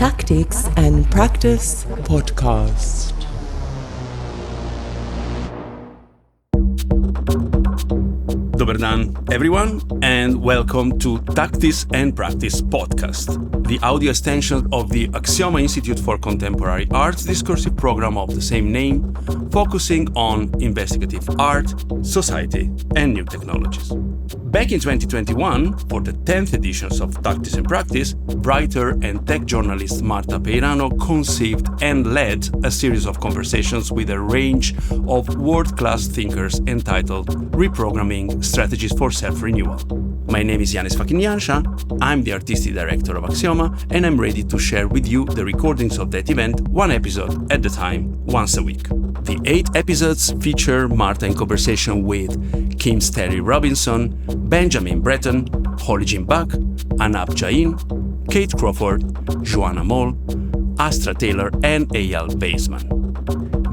Tactics and Practice podcast. Dobar dan, everyone, and welcome to Tactics and Practice podcast, the audio extension of the Aksioma Institute for Contemporary Art's discursive program of the same name, focusing on investigative art, society, and new technologies. Back in 2021, for the 10th editions of Tactics and Practice, writer and tech journalist Marta Peirano conceived and led a series of conversations with a range of world-class thinkers entitled Reprogramming Strategies for Self-Renewal. My name is Janez Fakin Janša, I'm the artistic director of Aksioma, and I'm ready to share with you the recordings of that event, one episode at a time, once a week. The 8 episodes feature Marta in conversation with Kim Sterry Robinson, Benjamin Breton, Holly Jim Buck, Anab Jain, Kate Crawford, Joanna Moll, Astra Taylor, and Eyal Baseman.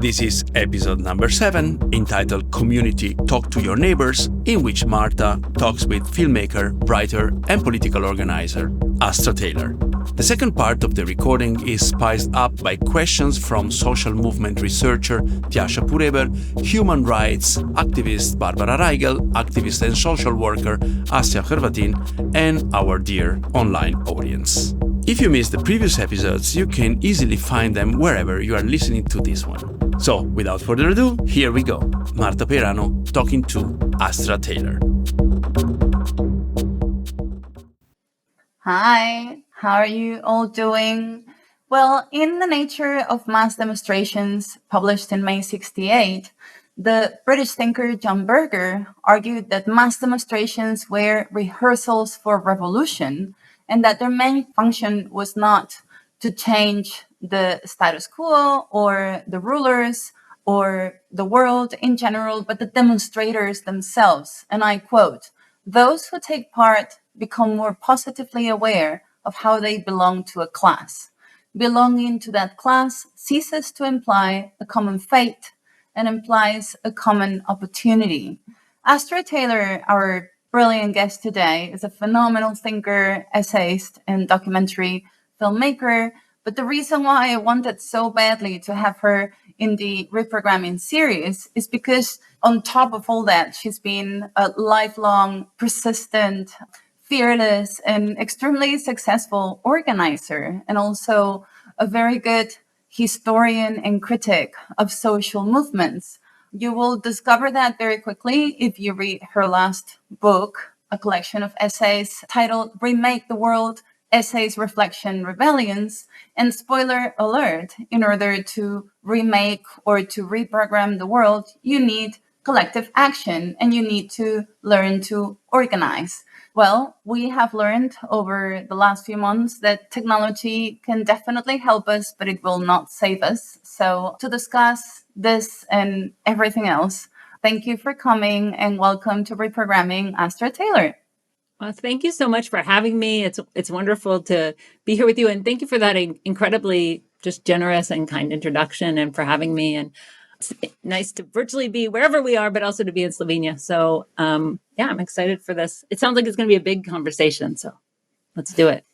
This is episode number 7, entitled Community Talk to Your Neighbors, in which Marta talks with filmmaker, writer, and political organizer Astra Taylor. The second part of the recording is spiced up by questions from social movement researcher Tjaša Pureber, human rights activist Barbara Rajgelj, activist and social worker Asja Hrvatin, and our dear online audience. If you missed the previous episodes, you can easily find them wherever you are listening to this one. So, without further ado, here we go. Marta Peirano talking to Astra Taylor. Hi, how are you all doing? Well, in The Nature of Mass Demonstrations, published in May 1968, the British thinker John Berger argued that mass demonstrations were rehearsals for revolution and that their main function was not to change the status quo or the rulers or the world in general, but the demonstrators themselves. And I quote, "Those who take part become more positively aware of how they belong to a class. Belonging to that class ceases to imply a common fate and implies a common opportunity." Astra Taylor, our brilliant guest today, is a phenomenal thinker, essayist, and documentary filmmaker. But the reason why I wanted so badly to have her in the Reprogramming series is because on top of all that, she's been a lifelong, persistent, fearless, and extremely successful organizer, and also a very good historian and critic of social movements. You will discover that very quickly if you read her last book, a collection of essays titled Remake the World, Essays, Reflection, Rebellions. And spoiler alert, in order to remake or to reprogram the world, you need collective action and you need to learn to organize. Well, we have learned over the last few months that technology can definitely help us, but it will not save us. So to discuss this and everything else, thank you for coming and welcome to Reprogramming, Astra Taylor. Well, thank you so much for having me. It's wonderful to be here with you. And thank you for that incredibly just generous and kind introduction and for having me. And it's nice to virtually be wherever we are, but also to be in Slovenia. So yeah, I'm excited for this. It sounds like it's going to be a big conversation. So let's do it.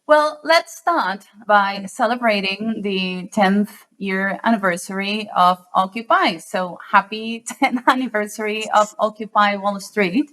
Well, let's start by celebrating the 10th year anniversary of Occupy. So happy 10th anniversary of Occupy Wall Street.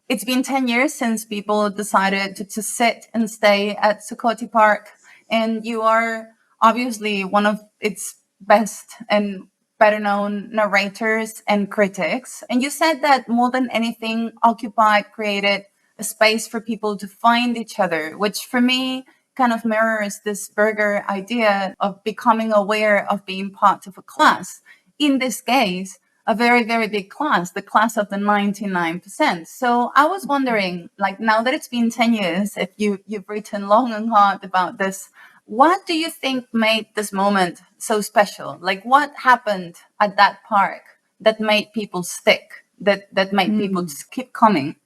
It's been 10 years since people decided to sit and stay at Sukoti Park. And you are obviously one of its best and better known narrators and critics. And you said that more than anything, Occupy created a space for people to find each other, which for me kind of mirrors this Berger idea of becoming aware of being part of a class. In this case, a very, very big class, the class of the 99%. So I was wondering, like, now that it's been 10 years, if you've written long and hard about this, what do you think made this moment so special? Like, what happened at that park that made people stick, that made people just keep coming?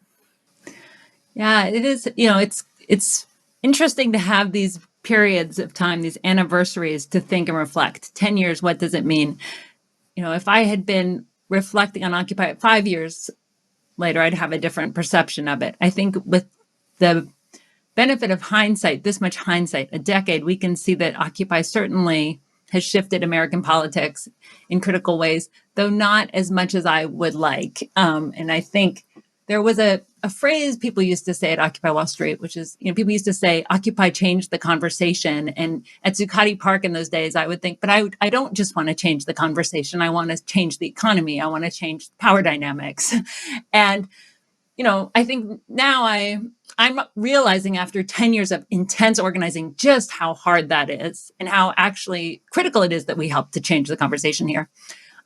Yeah, it is, it's interesting to have these periods of time, these anniversaries to think and reflect. 10 years, what does it mean? If I had been reflecting on Occupy 5 years later, I'd have a different perception of it. I think with the benefit of hindsight, this much hindsight, a decade, we can see that Occupy certainly has shifted American politics in critical ways, though not as much as I would like. And I think there was a phrase people used to say at Occupy Wall Street, which is, people used to say, Occupy changed the conversation. And at Zuccotti Park in those days, I would think, but I don't just want to change the conversation. I want to change the economy. I want to change power dynamics. And, I think now I'm realizing after 10 years of intense organizing just how hard that is and how actually critical it is that we help to change the conversation here.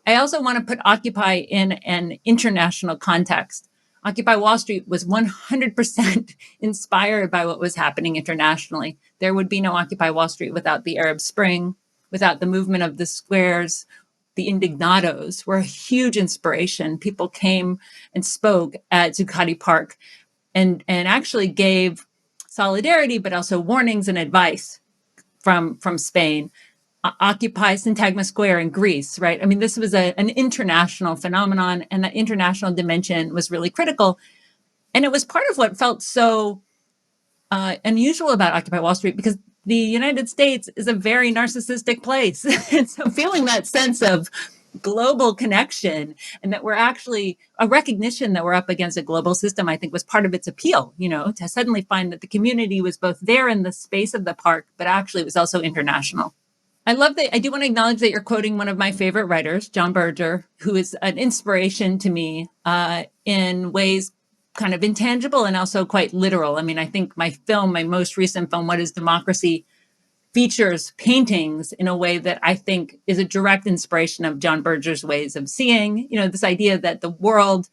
I also want to put Occupy in an international context. Occupy Wall Street was 100% inspired by what was happening internationally. There would be no Occupy Wall Street without the Arab Spring, without the movement of the squares. The indignados were a huge inspiration. People came and spoke at Zuccotti Park and actually gave solidarity, but also warnings and advice from Spain. Occupy Syntagma Square in Greece, right? I mean, this was an international phenomenon, and that international dimension was really critical. And it was part of what felt so unusual about Occupy Wall Street, because the United States is a very narcissistic place. And so feeling that sense of global connection and that we're actually a recognition that we're up against a global system, I think was part of its appeal, to suddenly find that the community was both there in the space of the park, but actually it was also international. I love that. I do want to acknowledge that you're quoting one of my favorite writers, John Berger, who is an inspiration to me in ways kind of intangible and also quite literal. I mean, I think my most recent film, What is Democracy, features paintings in a way that I think is a direct inspiration of John Berger's ways of seeing, this idea that the world,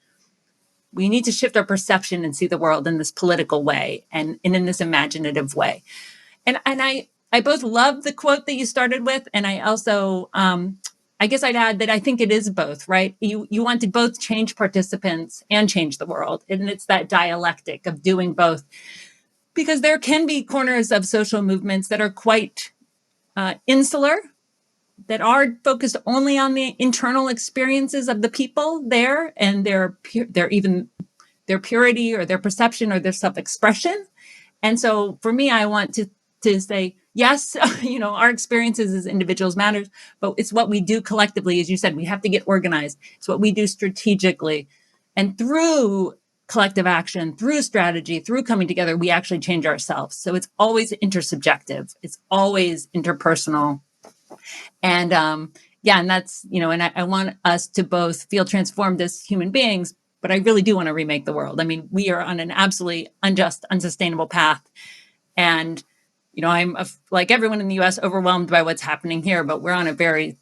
we need to shift our perception and see the world in this political way and in this imaginative way. And I both love the quote that you started with, and I also, I guess I'd add that I think it is both, right? You want to both change participants and change the world. And it's that dialectic of doing both. Because there can be corners of social movements that are quite insular, that are focused only on the internal experiences of the people there and their purity or their perception or their self-expression. And so for me, I want to say, yes, our experiences as individuals matters, but it's what we do collectively. As you said, we have to get organized. It's what we do strategically. And through collective action, through strategy, through coming together, we actually change ourselves. So it's always intersubjective. It's always interpersonal. And and that's, and I want us to both feel transformed as human beings, but I really do want to remake the world. I mean, we are on an absolutely unjust, unsustainable path. And I'm, like everyone in the U.S., overwhelmed by what's happening here, but we're on a very,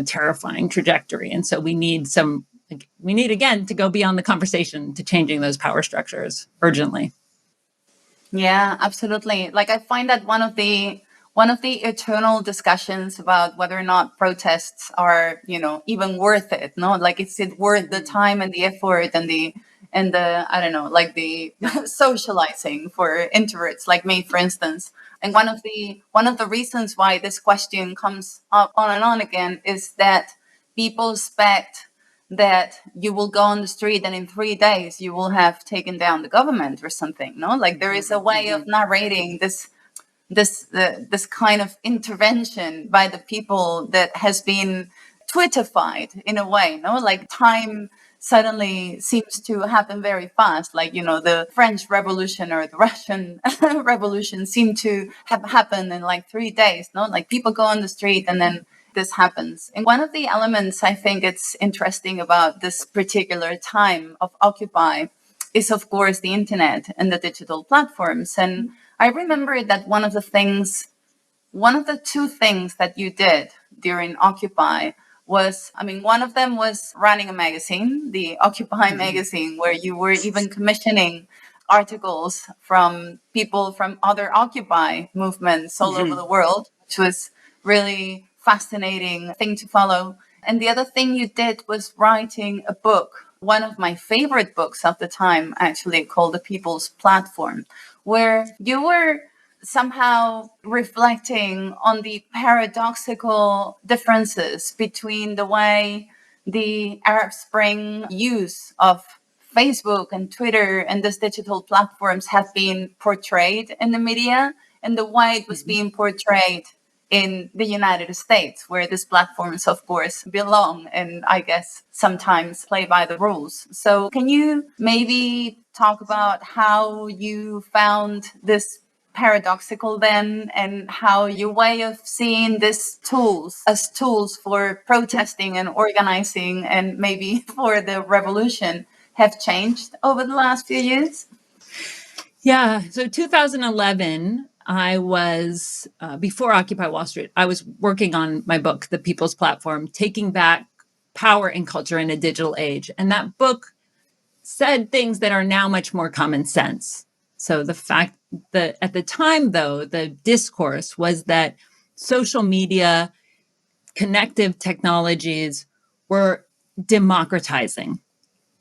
terrifying trajectory. And so we need again to go beyond the conversation to changing those power structures urgently. Yeah, absolutely. Like I find that one of the eternal discussions about whether or not protests are, even worth it. No, like is it worth the time and the effort and the I don't know, like the socializing for introverts like me, for instance. And one of the reasons why this question comes up on and on again is that people expect that you will go on the street and in 3 days you will have taken down the government or something. No, like there is a way of narrating this kind of intervention by the people that has been Twitterfied in a way. No, like time suddenly seems to happen very fast. Like, the French Revolution or the Russian Revolution seem to have happened in like 3 days. No, like people go on the street and then this happens. And one of the elements I think it's interesting about this particular time of Occupy is, of course, the internet and the digital platforms. And I remember that one of the two things that you did during Occupy was, one of them was running a magazine, the Occupy magazine, where you were even commissioning articles from people from other Occupy movements all over the world, which was really fascinating thing to follow. And the other thing you did was writing a book, one of my favorite books of the time, actually, called The People's Platform, where you were somehow reflecting on the paradoxical differences between the way the Arab Spring use of Facebook and Twitter and these digital platforms have been portrayed in the media, and the way it was being portrayed in the United States, where these platforms, of course, belong and I guess sometimes play by the rules. So can you maybe talk about how you found this paradoxical then, and how your way of seeing these tools as tools for protesting and organizing and maybe for the revolution have changed over the last few years? Yeah. So 2011, I was, before Occupy Wall Street, I was working on my book, The People's Platform, Taking Back Power and Culture in a Digital Age. And that book said things that are now much more common sense. So the fact that at the time, though, the discourse was that social media, connective technologies were democratizing,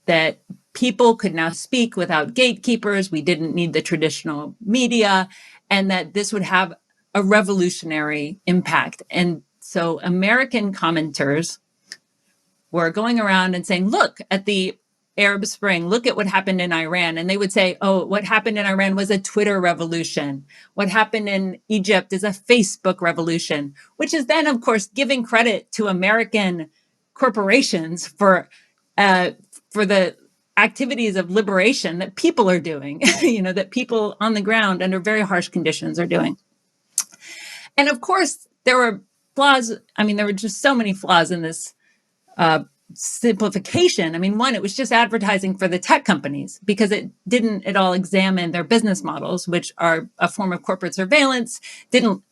that people could now speak without gatekeepers. We didn't need the traditional media, and that this would have a revolutionary impact. And so American commenters were going around and saying, look at the Arab Spring, look at what happened in Iran. And they would say, oh, what happened in Iran was a Twitter revolution. What happened in Egypt is a Facebook revolution, which is then, of course, giving credit to American corporations for the activities of liberation that people are doing, that people on the ground under very harsh conditions are doing. And of course, there were flaws. I mean, there were just so many flaws in this simplification. I mean, one, it was just advertising for the tech companies because it didn't at all examine their business models, which are a form of corporate surveillance, didn't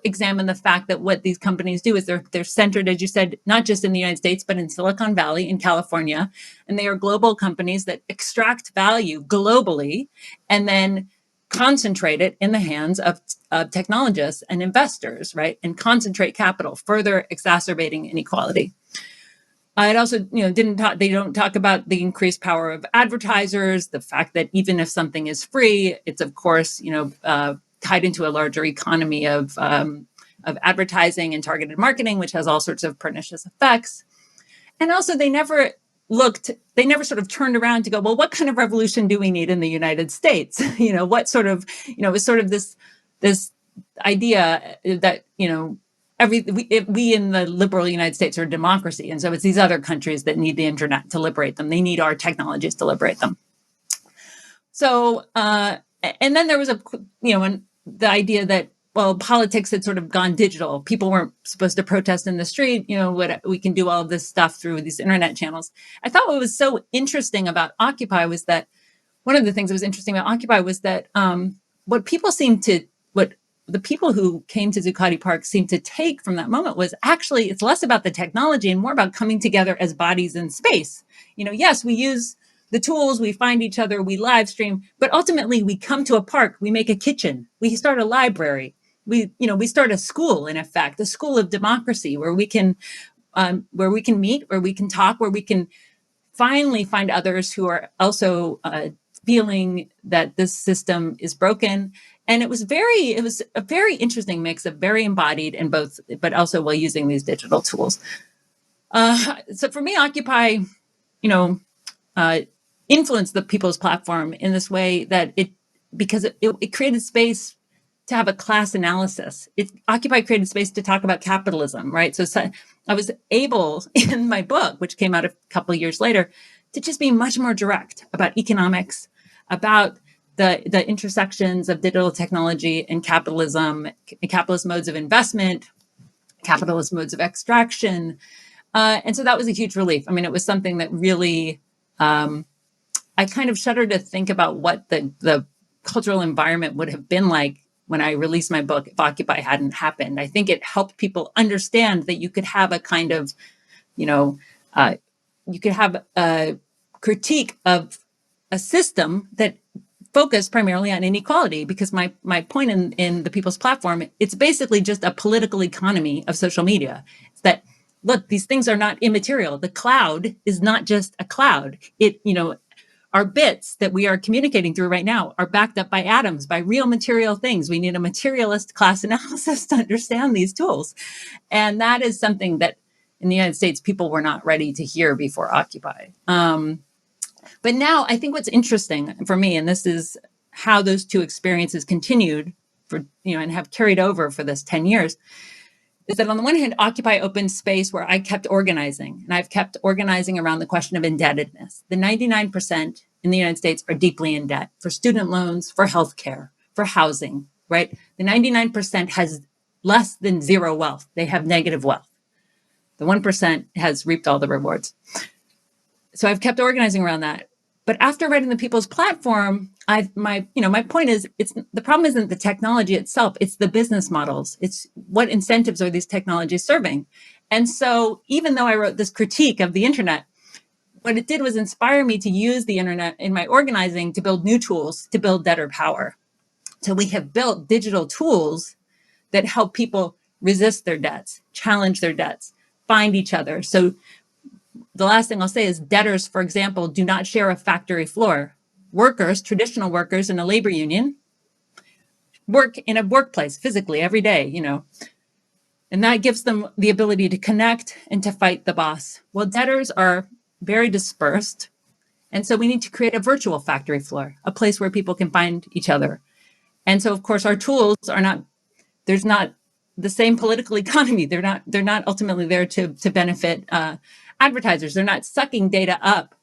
examine the fact that what these companies do is they're centered, as you said, not just in the United States, but in Silicon Valley, in California. And they are global companies that extract value globally and then concentrate it in the hands of technologists and investors, right? And concentrate capital, further exacerbating inequality. It also, they don't talk about the increased power of advertisers, the fact that even if something is free, it's of course, tied into a larger economy of advertising and targeted marketing, which has all sorts of pernicious effects. And also, they never sort of turned around to go, well, what kind of revolution do we need in the United States? What sort of, it was sort of this idea that, we in the liberal United States are a democracy. And so it's these other countries that need the internet to liberate them. They need our technologies to liberate them. So, and then there was the idea that, well, politics had sort of gone digital. People weren't supposed to protest in the street. We can do all of this stuff through these internet channels. I thought what was so interesting about Occupy was that one of the things that was interesting about Occupy was that what the people who came to Zuccotti Park seemed to take from that moment was actually, it's less about the technology and more about coming together as bodies in space. Yes, we use the tools, we find each other, we live stream, but ultimately we come to a park, we make a kitchen, we start a library, we start a school, in effect, a school of democracy where we can meet, where we can talk, where we can finally find others who are also feeling that this system is broken. And it was a very interesting mix of very embodied and both, but also while using these digital tools. So for me, Occupy, influenced the People's Platform in this way that because it created space to have a class analysis. Occupy created space to talk about capitalism, right? So I was able in my book, which came out a couple of years later, to just be much more direct about economics, about the intersections of digital technology and capitalism, capitalist modes of investment, capitalist modes of extraction. And so that was a huge relief. I mean, it was something that really, I kind of shudder to think about what the cultural environment would have been like when I released my book if Occupy hadn't happened. I think it helped people understand that you could have a kind of, you could have a critique of a system that focused primarily on inequality, because my point in the People's Platform, it's basically just a political economy of social media. It's that, look, these things are not immaterial. The cloud is not just a cloud. Our bits that we are communicating through right now are backed up by atoms, by real material things. We need a materialist class analysis to understand these tools. And that is something that in the United States, people were not ready to hear before Occupy. But now I think what's interesting for me, and this is how those two experiences continued for, and have carried over for this 10 years, is that on the one hand, Occupy opened space where I kept organizing, and I've kept organizing around the question of indebtedness. The 99% in the United States are deeply in debt for student loans, for healthcare, for housing, right? The 99% has less than zero wealth. They have negative wealth. The 1% has reaped all the rewards. So I've kept organizing around that. But after writing the People's Platform, my point is, the problem isn't the technology itself, it's the business models. It's what incentives are these technologies serving. And so even though I wrote this critique of the internet, what it did was inspire me to use the internet in my organizing to build new tools, to build debtor power. So we have built digital tools that help people resist their debts, challenge their debts, find each other. So the last thing I'll say is debtors, for example, do not share a factory floor. Workers, traditional workers in a labor union, work in a workplace physically every day, and that gives them the ability to connect and to fight the boss. Well, debtors are very dispersed. And so we need to create a virtual factory floor, a place where people can find each other. And so, of course, our tools there's not the same political economy. They're not ultimately there to benefit advertisers. They're not sucking data up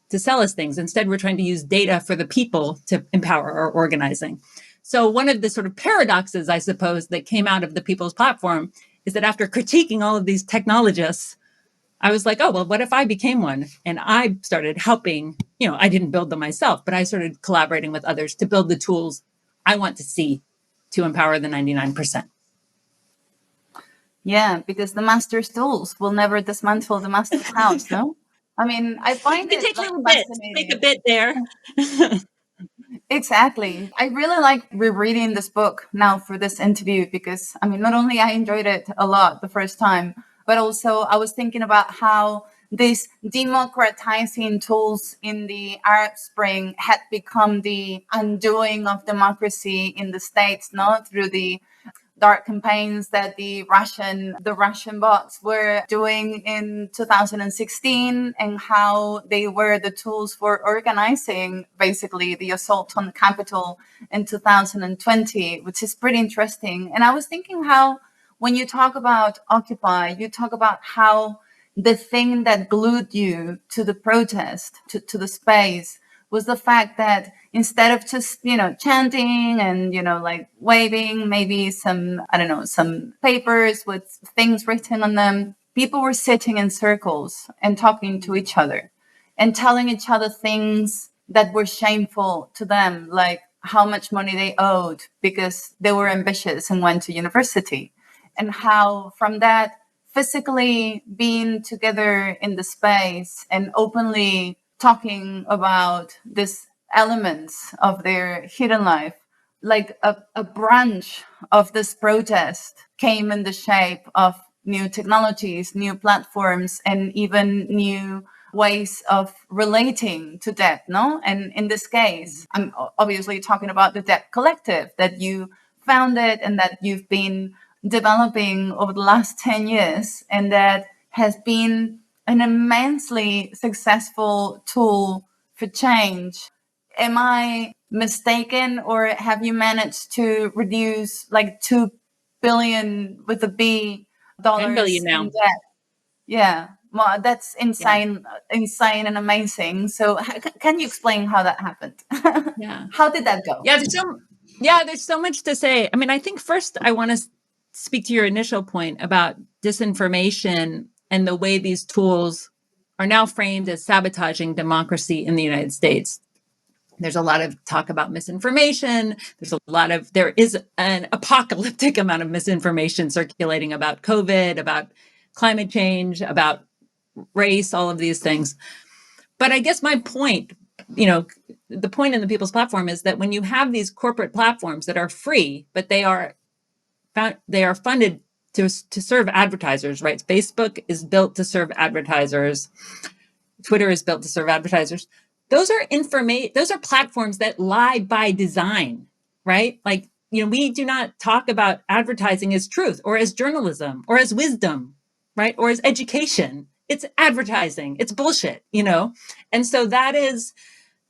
to sell us things. Instead, we're trying to use data for the people to empower our organizing. So one of the sort of paradoxes, I suppose, that came out of the People's Platform is that after critiquing all of these technologists, I was like, oh, well, what if I became one? And I started helping, I didn't build them myself, but I started collaborating with others to build the tools I want to see to empower the 99%. Yeah, because the master's tools will never dismantle the master's house, no? I mean, I find it it take a little bit, take a bit there. Exactly. I really like rereading this book now for this interview because, not only I enjoyed it a lot the first time, but also I was thinking about how these democratizing tools in the Arab Spring had become the undoing of democracy in the States, through the dark campaigns that the Russian bots were doing in 2016, and how they were the tools for organizing basically the assault on the Capitol in 2020, which is pretty interesting. And I was thinking how when you talk about Occupy, you talk about how the thing that glued you to the protest, to the space, was the fact that instead of just, chanting and, like waving maybe some papers with things written on them, people were sitting in circles and talking to each other and telling each other things that were shameful to them, like how much money they owed because they were ambitious and went to university. And how from that, physically being together in the space and openly talking about these elements of their hidden life, like a branch of this protest came in the shape of new technologies, new platforms, and even new ways of relating to debt, no? And in this case, I'm obviously talking about the Debt Collective that you founded and that you've been developing over the last 10 years, and that has been an immensely successful tool for change. Am I mistaken, or have you managed to reduce like 2 billion with a B dollars 10 billion now. in debt? Yeah, well, that's insane, insane and amazing. So can you explain how that happened? Yeah. How did that go? There's so much to say. I think first I want to speak to your initial point about disinformation and the way these tools are now framed as sabotaging democracy in the United States. There's a lot of talk about misinformation. There is an apocalyptic amount of misinformation circulating about COVID, about climate change, about race, all of these things. But I guess my point, the point in the People's Platform is that when you have these corporate platforms that are free, but they are funded to serve advertisers, right? Facebook is built to serve advertisers. Twitter is built to serve advertisers. Those are platforms that lie by design, right? Like, we do not talk about advertising as truth or as journalism or as wisdom, right? Or as education. it's advertising. It's bullshit, And so that is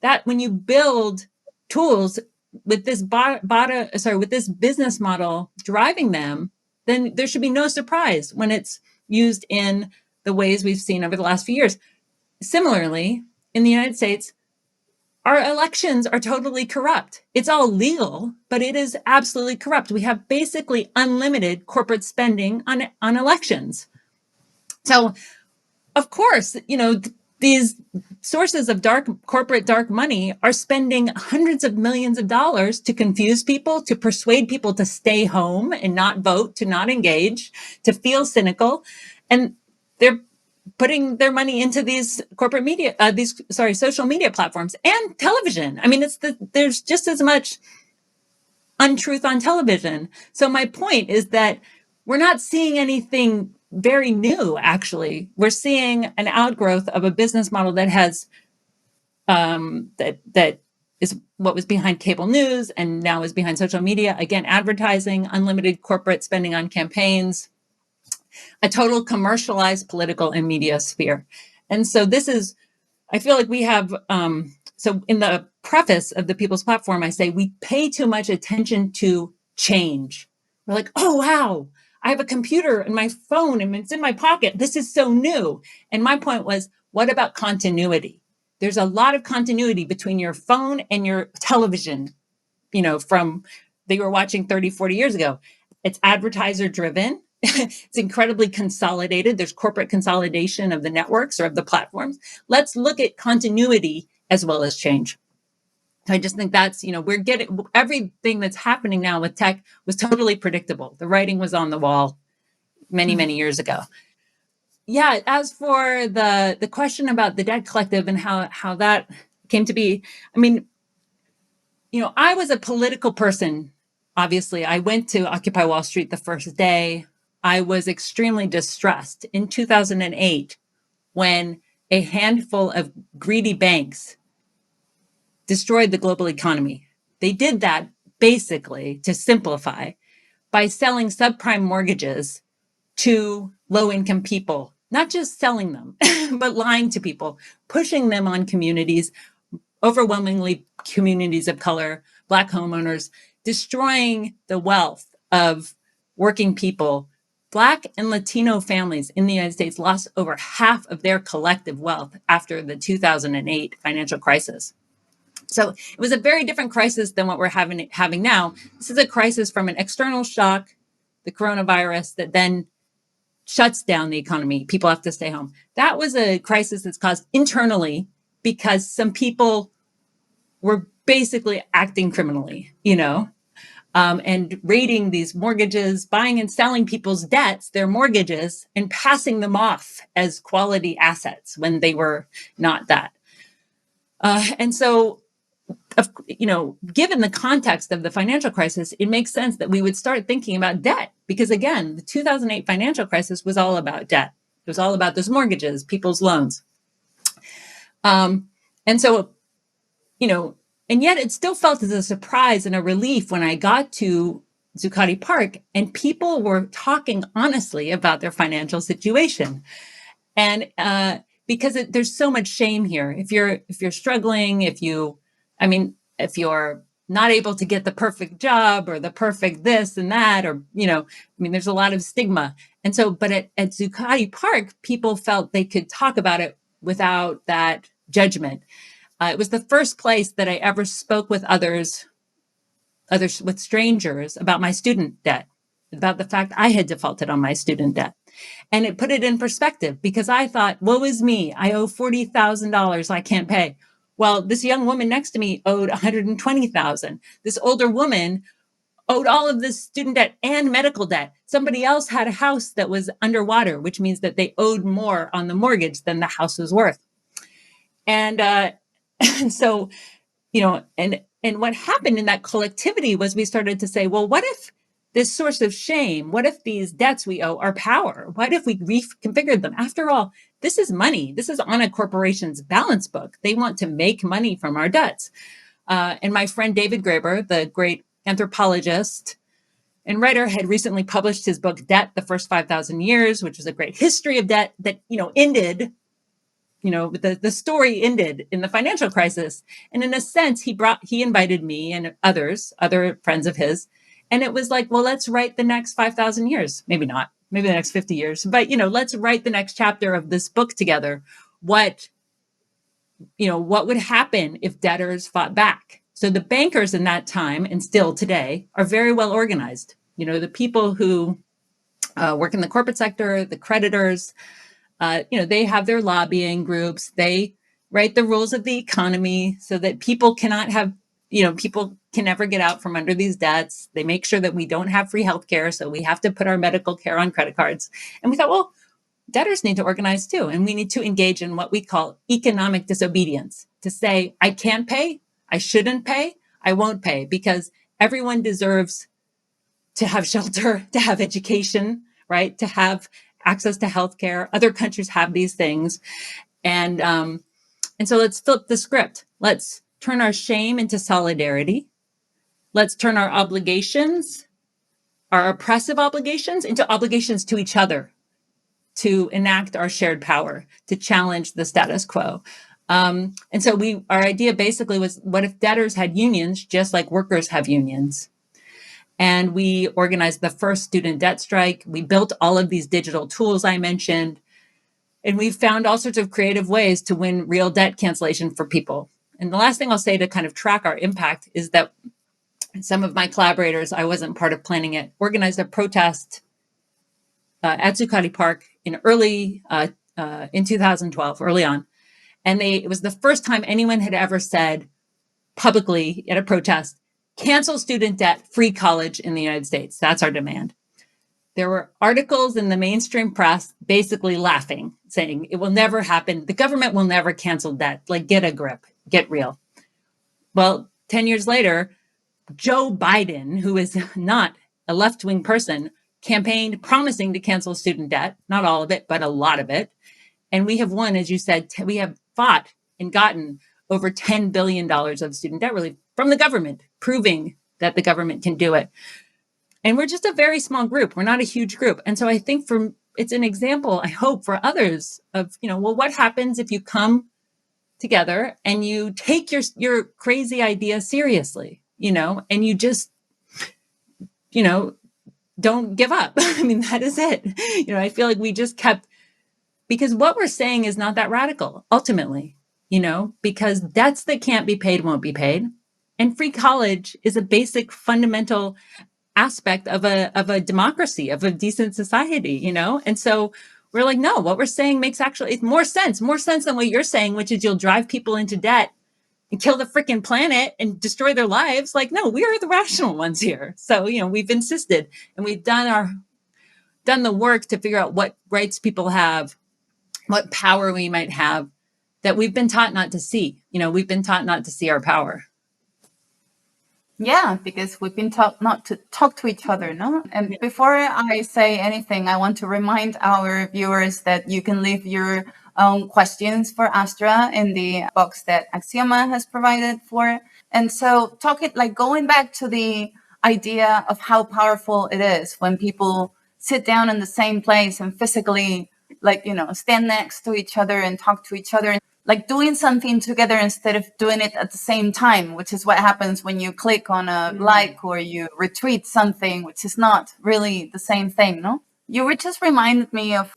that when you build tools with this with this business model driving them, then there should be no surprise when it's used in the ways we've seen over the last few years. Similarly, in the United States, our elections are totally corrupt. It's all legal, but it is absolutely corrupt. We have basically unlimited corporate spending on elections. So, of course, these sources of corporate dark money are spending hundreds of millions of dollars to confuse people, to persuade people to stay home and not vote, to not engage, to feel cynical. And they're putting their money into these corporate media, social media platforms and television. I mean, there's just as much untruth on television. So my point is that we're not seeing anything very new, actually. We're seeing an outgrowth of a business model that has, that is what was behind cable news and now is behind social media. Again, advertising, unlimited corporate spending on campaigns, a total commercialized political and media sphere. And so I feel like we have, so in the preface of the People's Platform, I say we pay too much attention to change. We're like, oh, wow, I have a computer and my phone and it's in my pocket. This is so new. And my point was, what about continuity? There's a lot of continuity between your phone and your television, from that you were watching 30, 40 years ago. It's advertiser driven. It's incredibly consolidated. There's corporate consolidation of the networks or of the platforms. Let's look at continuity as well as change. So I just think that's, we're getting everything that's happening now with tech was totally predictable. The writing was on the wall many, many years ago. Yeah. As for the question about the debt collective and how that came to be, I mean, I was a political person. Obviously, I went to Occupy Wall Street the first day. I was extremely distressed in 2008 when a handful of greedy banks destroyed the global economy. They did that basically, to simplify, by selling subprime mortgages to low-income people, not just selling them, but lying to people, pushing them on communities, overwhelmingly communities of color, Black homeowners, destroying the wealth of working people. Black and Latino families in the United States lost over half of their collective wealth after the 2008 financial crisis. So it was a very different crisis than what we're having now. This is a crisis from an external shock, the coronavirus, that then shuts down the economy. People have to stay home. That was a crisis that's caused internally because some people were basically acting criminally, and raiding these mortgages, buying and selling people's debts, their mortgages, and passing them off as quality assets when they were not that. And so, given the context of the financial crisis, it makes sense that we would start thinking about debt because, again, the 2008 financial crisis was all about debt. It was all about those mortgages, people's loans. And so, and yet it still felt as a surprise and a relief when I got to Zuccotti Park and people were talking honestly about their financial situation. And because there's so much shame here. If you're struggling, if you're not able to get the perfect job or the perfect this and that, or, there's a lot of stigma. And so, but at Zuccotti Park, people felt they could talk about it without that judgment. It was the first place that I ever spoke with others with strangers about my student debt, about the fact I had defaulted on my student debt. And it put it in perspective because I thought, woe is me. I owe $40,000 I can't pay. Well, this young woman next to me owed $120,000. This older woman owed all of this student debt and medical debt. Somebody else had a house that was underwater, which means that they owed more on the mortgage than the house was worth. And so, and what happened in that collectivity was we started to say, well, what if this source of shame, what if these debts we owe are power? What if we reconfigured them? After all, this is money. This is on a corporation's balance book. They want to make money from our debts. And my friend David Graeber, the great anthropologist, And Reiter had recently published his book, Debt, The First 5,000 Years, which is a great history of debt that, ended, the story ended in the financial crisis. And in a sense, he invited me and other friends of his. And it was like, well, let's write the next 5,000 years. Maybe not, maybe the next 50 years, but, let's write the next chapter of this book together. What would happen if debtors fought back? So the bankers in that time and still today are very well organized. The people who work in the corporate sector, the creditors, they have their lobbying groups. They write the rules of the economy so that people cannot have, people can never get out from under these debts. They make sure that we don't have free healthcare. So we have to put our medical care on credit cards. And we thought, well, debtors need to organize too. And we need to engage in what we call economic disobedience, to say, I can't pay, I shouldn't pay, I won't pay, because everyone deserves to have shelter, to have education, right? To have access to healthcare. Other countries have these things. And so let's flip the script. Let's turn our shame into solidarity. Let's turn our obligations, our oppressive obligations, into obligations to each other, to enact our shared power, to challenge the status quo. And so our idea basically was, what if debtors had unions just like workers have unions? And we organized the first student debt strike. We built all of these digital tools I mentioned, and we found all sorts of creative ways to win real debt cancellation for people. And the last thing I'll say to kind of track our impact is that some of my collaborators, I wasn't part of planning it, organized a protest at Zuccotti Park in 2012, early on. And it was the first time anyone had ever said publicly at a protest, cancel student debt, free college in the United States. That's our demand. There were articles in the mainstream press basically laughing, saying it will never happen. The government will never cancel debt. Like, get a grip, get real. Well, 10 years later, Joe Biden, who is not a left-wing person, campaigned promising to cancel student debt, not all of it, but a lot of it. And we have won, as you said, we have fought and gotten over $10 billion of student debt relief from the government, proving that the government can do it. And we're just a very small group. We're not a huge group. And so I think it's an example, I hope, for others of, well, what happens if you come together and you take your crazy idea seriously, and you just, don't give up. I mean, that is it. I feel like we just kept, because what we're saying is not that radical, ultimately, because debts that can't be paid won't be paid. And free college is a basic fundamental aspect of a democracy, of a decent society, And so we're like, no, what we're saying makes it's more sense than what you're saying, which is you'll drive people into debt and kill the freaking planet and destroy their lives. Like, no, we are the rational ones here. So, we've insisted, and we've done the work to figure out what rights people have, what power we might have, that we've been taught not to see. We've been taught not to see our power. Yeah, because we've been taught not to talk to each other, no? And before I say anything, I want to remind our viewers that you can leave your own questions for Astra in the box that Aksioma has provided for. And so going back to the idea of how powerful it is when people sit down in the same place and physically, stand next to each other and talk to each other, like doing something together instead of doing it at the same time, which is what happens when you click on a like or you retweet something, which is not really the same thing, no? You were just reminded me of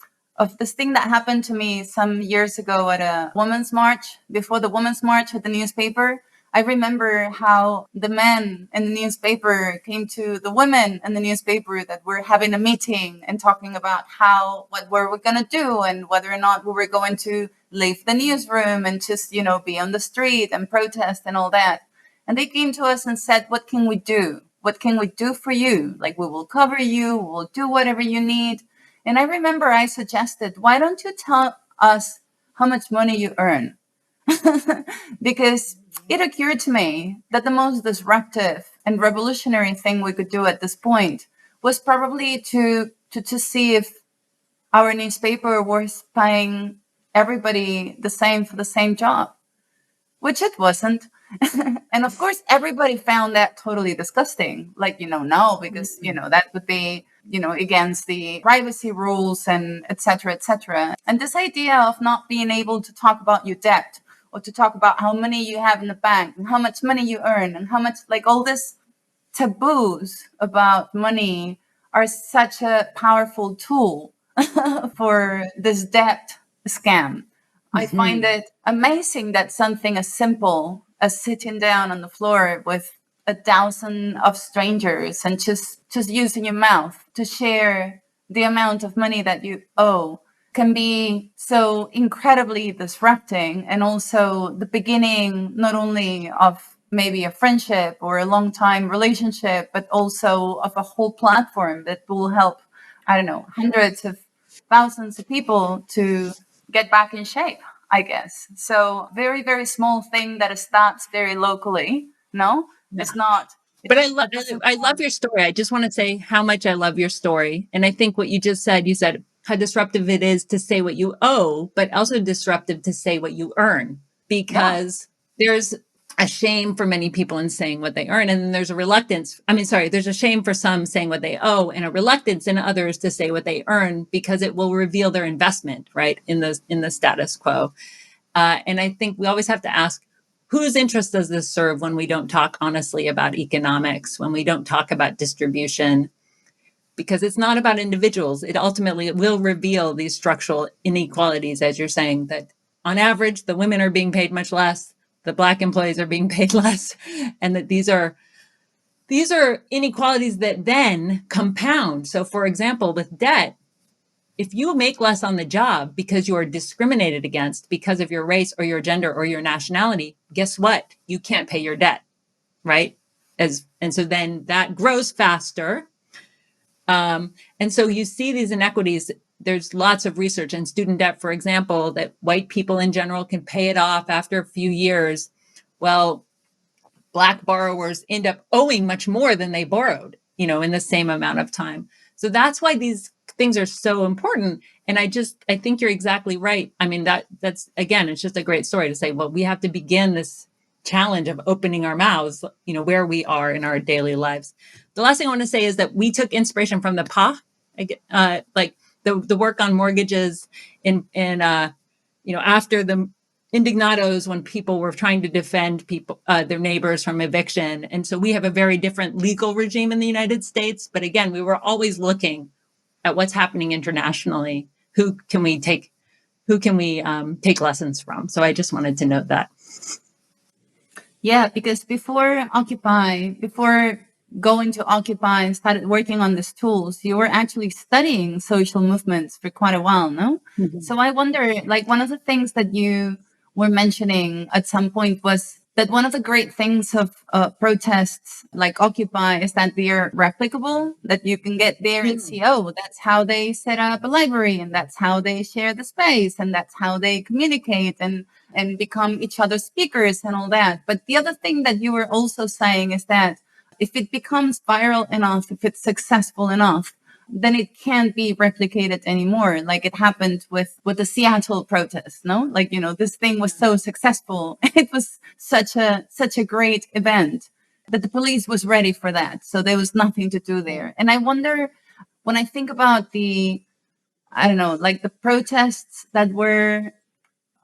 this thing that happened to me some years ago at a women's march, before the women's march at the newspaper. I remember how the men in the newspaper came to the women in the newspaper that were having a meeting and talking about what were we going to do and whether or not we were going to leave the newsroom and just, be on the street and protest and all that. And they came to us and said, what can we do? What can we do for you? Like, we will cover you, we'll do whatever you need. And I remember I suggested, why don't you tell us how much money you earn? Because it occurred to me that the most disruptive and revolutionary thing we could do at this point was probably to see if our newspaper was paying everybody the same for the same job, which it wasn't. And of course, everybody found that totally disgusting. Like, no, because, that would be, against the privacy rules and et cetera, et cetera. And this idea of not being able to talk about your debt or to talk about how money you have in the bank and how much money you earn and how much, like all this taboos about money are such a powerful tool for this debt scam. I find it amazing that something as simple as sitting down on the floor with 1,000 of strangers and just using your mouth to share the amount of money that you owe can be so incredibly disrupting, and also the beginning not only of maybe a friendship or a long time relationship, but also of a whole platform that will help, I don't know, hundreds of thousands of people to get back in shape, I guess. So very, very small thing that starts very locally. No, it's not. But I love your story. I just want to say how much I love your story. And I think what you said how disruptive it is to say what you owe, but also disruptive to say what you earn, because there's a shame for many people in saying what they earn. And then there's a reluctance. There's a shame for some saying what they owe and a reluctance in others to say what they earn because it will reveal their investment, right, in the status quo. And I think we always have to ask, whose interest does this serve when we don't talk honestly about economics, when we don't talk about distribution? Because it's not about individuals. It ultimately will reveal these structural inequalities, as you're saying, that on average, the women are being paid much less, the Black employees are being paid less, and that these are inequalities that then compound. So, for example, with debt, if you make less on the job because you are discriminated against because of your race or your gender or your nationality, guess what? You can't pay your debt, right? And so then that grows faster. And so you see these inequities. There's lots of research in student debt, for example, that white people in general can pay it off after a few years. Well, Black borrowers end up owing much more than they borrowed, in the same amount of time. So that's why these things are so important. And I think you're exactly right. I mean, that's, again, it's just a great story to say, well, we have to begin this challenge of opening our mouths, where we are in our daily lives. The last thing I want to say is that we took inspiration from the PA, like the work on mortgages in after the indignados, when people were trying to defend their neighbors from eviction. And so we have a very different legal regime in the United States. But again, we were always looking at what's happening internationally. Who can we take lessons from? So I just wanted to note that. Yeah, because before going to Occupy and started working on these tools, you were actually studying social movements for quite a while, no? Mm-hmm. So I wonder, like, one of the things that you were mentioning at some point was that one of the great things of protests like Occupy is that they're replicable, that you can get there and see, that's how they set up a library, and that's how they share the space, and that's how they communicate and become each other's speakers and all that. But the other thing that you were also saying is that if it becomes viral enough, if it's successful enough, then it can't be replicated anymore. Like it happened with the Seattle protest, no? Like, this thing was so successful. It was such a great event that the police was ready for that. So there was nothing to do there. And I wonder, when I think about the protests that were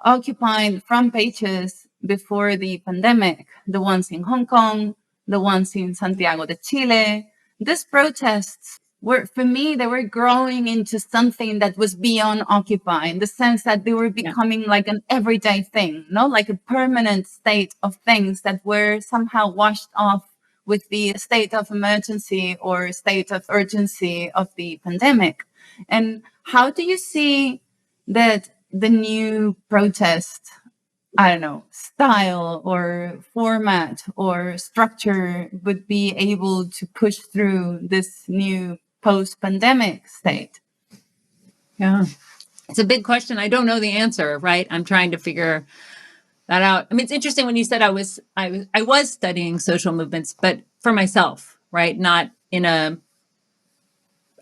occupying front pages before the pandemic, the ones in Hong Kong, the ones in Santiago de Chile, these protests were, for me, they were growing into something that was beyond Occupy, in the sense that they were becoming like an everyday thing, like a permanent state of things that were somehow washed off with the state of emergency or state of urgency of the pandemic. And how do you see that the new protest, style or format or structure would be able to push through this new post-pandemic state? Yeah, it's a big question. I don't know the answer, right? I'm trying to figure that out. I mean, it's interesting when you said I was studying social movements, but for myself, right? Not in a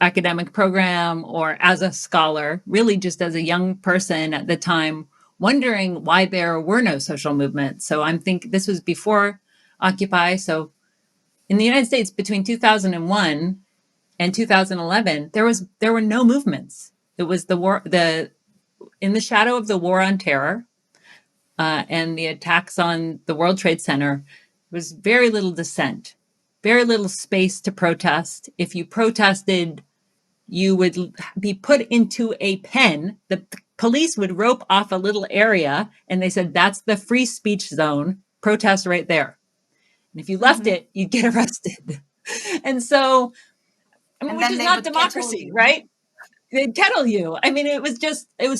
academic program or as a scholar, really just as a young person at the time wondering why there were no social movements. So this was before Occupy. So in the United States, between 2001 and 2011, there were no movements. It was in the shadow of the war on terror and the attacks on the World Trade Center. There was very little dissent, very little space to protest. If you protested, you would be put into a pen. The police would rope off a little area, and they said, that's the free speech zone. Protest right there. And if you left it, you'd get arrested. And so, which is not democracy, right? They'd kettle you. I mean, it was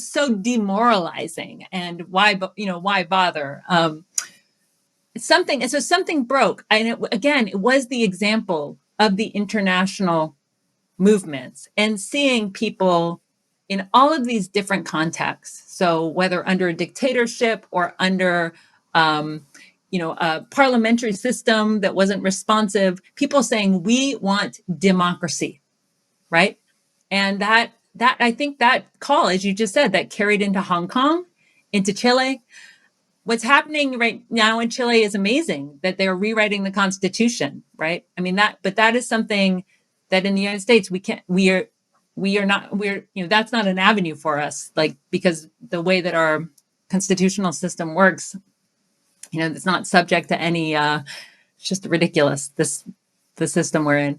so demoralizing. And why bother? Something broke. And it was the example of the international movements and seeing people in all of these different contexts. So whether under a dictatorship or under, a parliamentary system that wasn't responsive, people saying, we want democracy, right? And that I think that call, as you just said, that carried into Hong Kong, into Chile. What's happening right now in Chile is amazing, that they're rewriting the Constitution, right? I mean, that is something that in the United States, that's not an avenue for us, like, because the way that our constitutional system works, it's not subject to any, it's just ridiculous, the system we're in.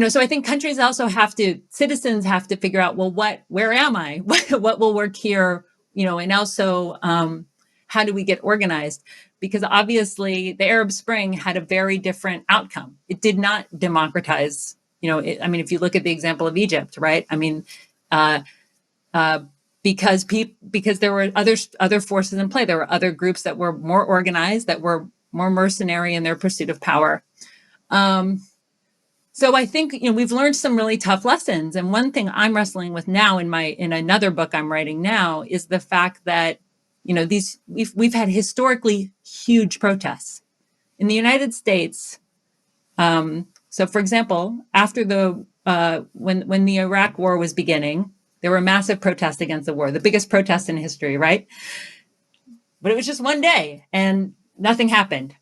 So I think citizens have to figure out, well, where am I? What will work here? And also, how do we get organized? Because obviously the Arab Spring had a very different outcome. It did not democratize. If you look at the example of Egypt, right? I mean, because there were other forces in play. There were other groups that were more organized, that were more mercenary in their pursuit of power. So I think, we've learned some really tough lessons. And one thing I'm wrestling with now in another book I'm writing now is the fact that, we've had historically huge protests in the United States. So for example, after when the Iraq war was beginning, there were massive protests against the war, the biggest protest in history, right? But it was just one day and nothing happened.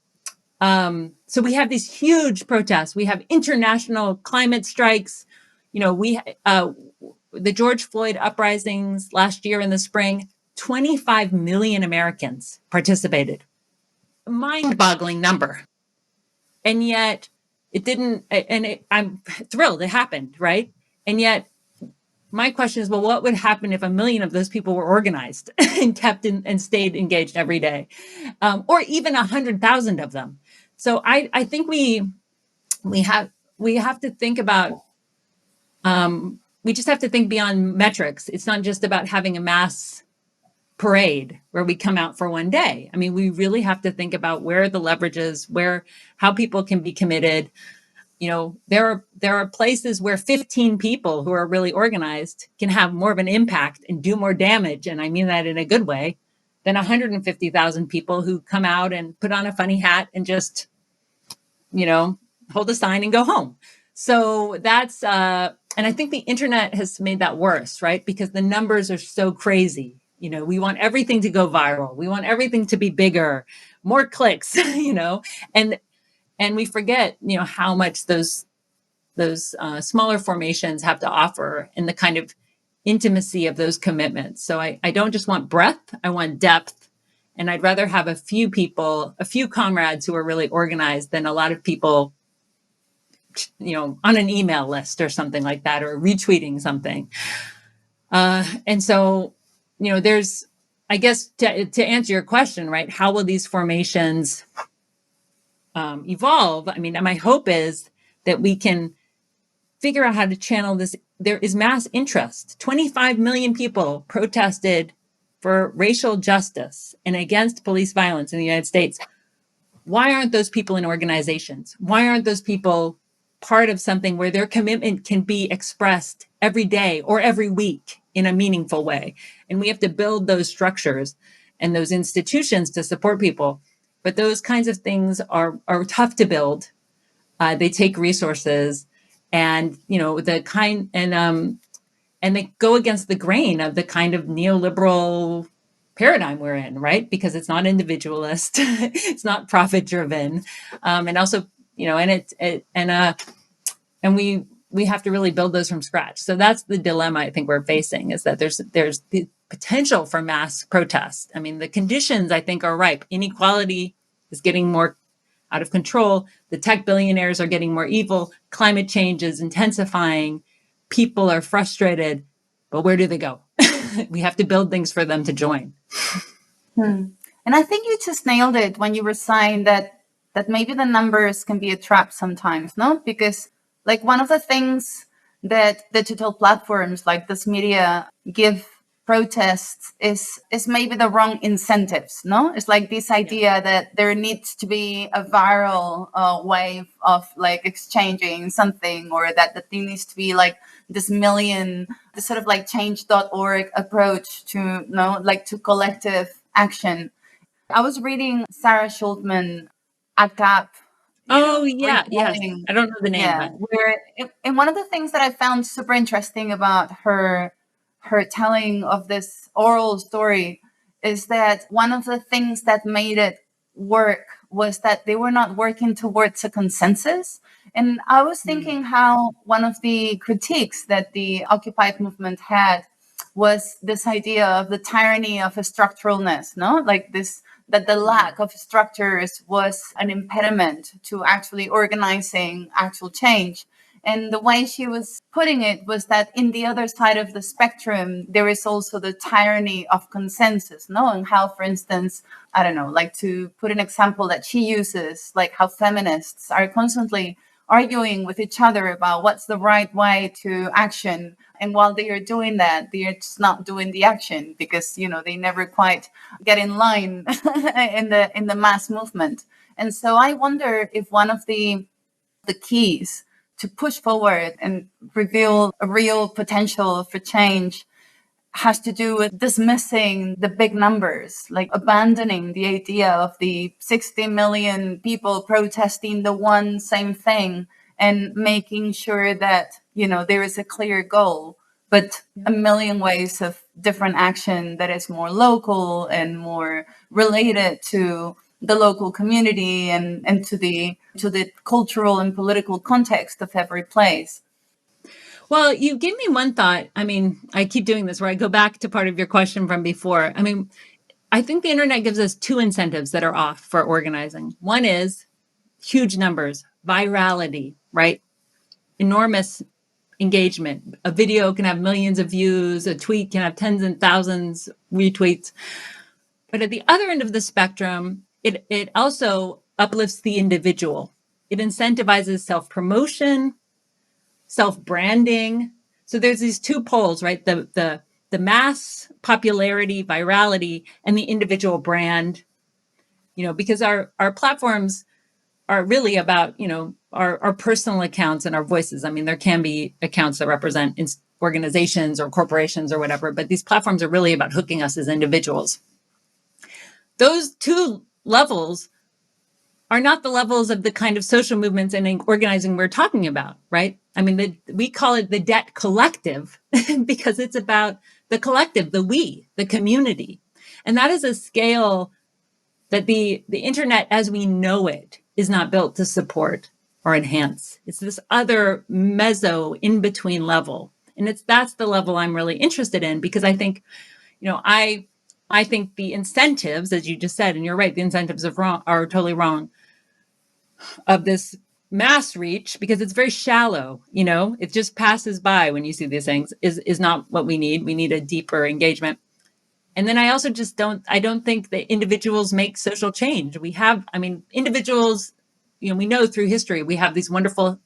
So we have these huge protests. We have international climate strikes. The George Floyd uprisings last year in the spring, 25 million Americans participated. A mind-boggling number. And yet it didn't, I'm thrilled it happened, right? And yet my question is, well, what would happen if 1 million of those people were organized and kept and stayed engaged every day? Or even 100,000 of them. So I think we have to think about, we just have to think beyond metrics. It's not just about having a mass parade where we come out for one day. I mean, we really have to think about where the leverage is, how people can be committed. There are places where 15 people who are really organized can have more of an impact and do more damage. And I mean that in a good way, than 150,000 people who come out and put on a funny hat and just, hold a sign and go home. So that's, and I think the internet has made that worse, right? Because the numbers are so crazy. We want everything to go viral. We want everything to be bigger, more clicks, and we forget, how much those smaller formations have to offer in the kind of intimacy of those commitments. So I don't just want breadth, I want depth. And I'd rather have a few people, a few comrades who are really organized than a lot of people, on an email list or something like that, or retweeting something. And so, there's, I guess, to answer your question, right, how will these formations evolve? I mean, my hope is that we can figure out how to channel this. There is mass interest. 25 million people protested for racial justice and against police violence in the United States. Why aren't those people in organizations? Why aren't those people part of something where their commitment can be expressed every day or every week in a meaningful way? And we have to build those structures and those institutions to support people. But those kinds of things are tough to build. They take resources, and and they go against the grain of the kind of neoliberal paradigm we're in, right? Because it's not individualist, it's not profit driven, and also, and we have to really build those from scratch. So that's the dilemma I think we're facing, is that there's the potential for mass protest. I mean, the conditions I think are ripe. Inequality is getting more out of control. The tech billionaires are getting more evil. Climate change is intensifying. People are frustrated, but where do they go? We have to build things for them to join. And I think you just nailed it when you were saying that maybe the numbers can be a trap sometimes, no? Because like one of the things that digital platforms like this media give protests is maybe the wrong incentives, no? It's like this idea that there needs to be a viral wave of like exchanging something, or that there needs to be like this sort of like change.org approach to, to collective action. I was reading Sarah Schultman ACT. Oh, yeah. Yes. I don't know the name. Yeah, where and one of the things that I found super interesting about her telling of this oral story is that one of the things that made it work was that they were not working towards a consensus. And I was thinking how one of the critiques that the Occupy movement had was this idea of the tyranny of a structuralness, no? Like this, that the lack of structures was an impediment to actually organizing actual change. And the way she was putting it was that in the other side of the spectrum, there is also the tyranny of consensus, no? And how, for instance, I don't know, like to put an example that she uses, like how feminists are constantly arguing with each other about what's the right way to action. And while they are doing that, they are just not doing the action because, they never quite get in line in the mass movement. And so I wonder if one of the keys to push forward and reveal a real potential for change has to do with dismissing the big numbers, like abandoning the idea of the 60 million people protesting the one same thing, and making sure that, there is a clear goal, but a million ways of different action that is more local and more related to the local community and to the cultural and political context of every place. Well, you gave me one thought. I mean, I keep doing this where I go back to part of your question from before. I mean, I think the internet gives us two incentives that are off for organizing. One is huge numbers, virality, right? Enormous engagement. A video can have millions of views. A tweet can have tens and thousands retweets. But at the other end of the spectrum, it also uplifts the individual. It incentivizes self-promotion, self-branding. So there's these two poles, right? The mass popularity, virality, and the individual brand, because our platforms are really about, our personal accounts and our voices. I mean, there can be accounts that represent organizations or corporations or whatever, but these platforms are really about hooking us as individuals. Those two levels are not the levels of the kind of social movements and organizing we're talking about, right? I mean, we call it the debt collective because it's about the collective, the we, the community. And that is a scale that the internet as we know it is not built to support or enhance. It's this other in-between level. And that's the level I'm really interested in, because I think, I think the incentives, as you just said, and you're right, the incentives are totally wrong, of this mass reach, because it's very shallow, it just passes by when you see these things, is not what we need. We need a deeper engagement. And then I also I don't think that individuals make social change. Individuals, we know through history, we have these wonderful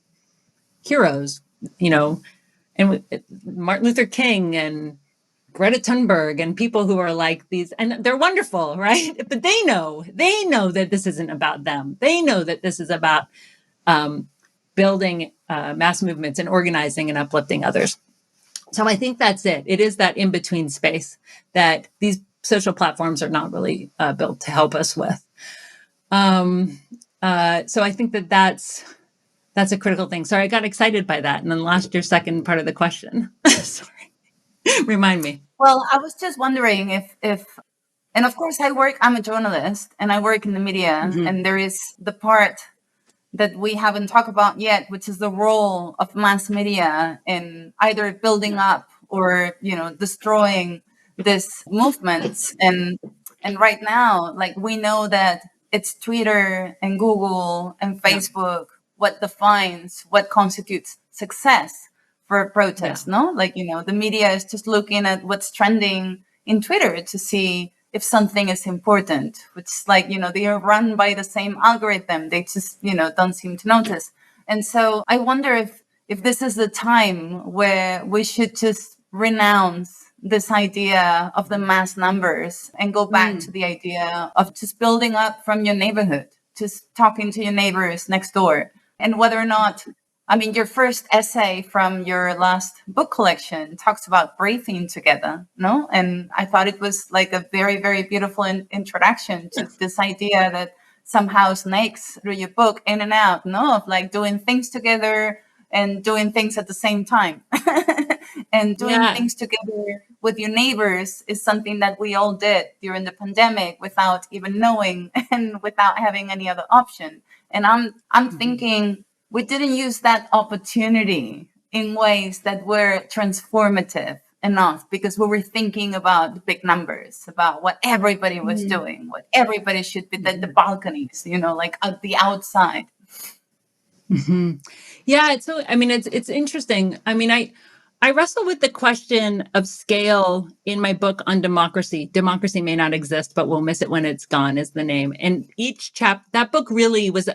heroes, and Martin Luther King and Greta Thunberg and people who are like these, and they're wonderful, right? But they know that this isn't about them. They know that this is about building mass movements and organizing and uplifting others. So I think that's it. It is that in-between space that these social platforms are not really built to help us with. So I think that's a critical thing. Sorry, I got excited by that and then lost your second part of the question. Sorry. Remind me. Well, I was just wondering if And of course, I'm a journalist and I work in the media. And there is the part that we haven't talked about yet, which is the role of mass media in either building up or, destroying these movements. And right now, like, we know that it's Twitter and Google and Facebook what defines what constitutes success for a protest, no? Like, the media is just looking at what's trending in Twitter to see if something is important, which is like, they are run by the same algorithm. They just, don't seem to notice. And so I wonder if this is the time where we should just renounce this idea of the mass numbers and go back to the idea of just building up from your neighborhood, just talking to your neighbors next door. And whether or not, your first essay from your last book collection talks about breathing together, no? And I thought it was like a very, very beautiful introduction to this idea that somehow snakes through your book in and out, no? Of like doing things together and doing things at the same time. And doing things together with your neighbors is something that we all did during the pandemic without even knowing and without having any other option. And I'm thinking, we didn't use that opportunity in ways that were transformative enough because we were thinking about the big numbers, about what everybody was doing, what everybody should be, the balconies, like at the outside. Yeah, it's interesting. I wrestle with the question of scale in my book on democracy. Democracy may not exist, but we'll miss it when it's gone is the name. And each that book really was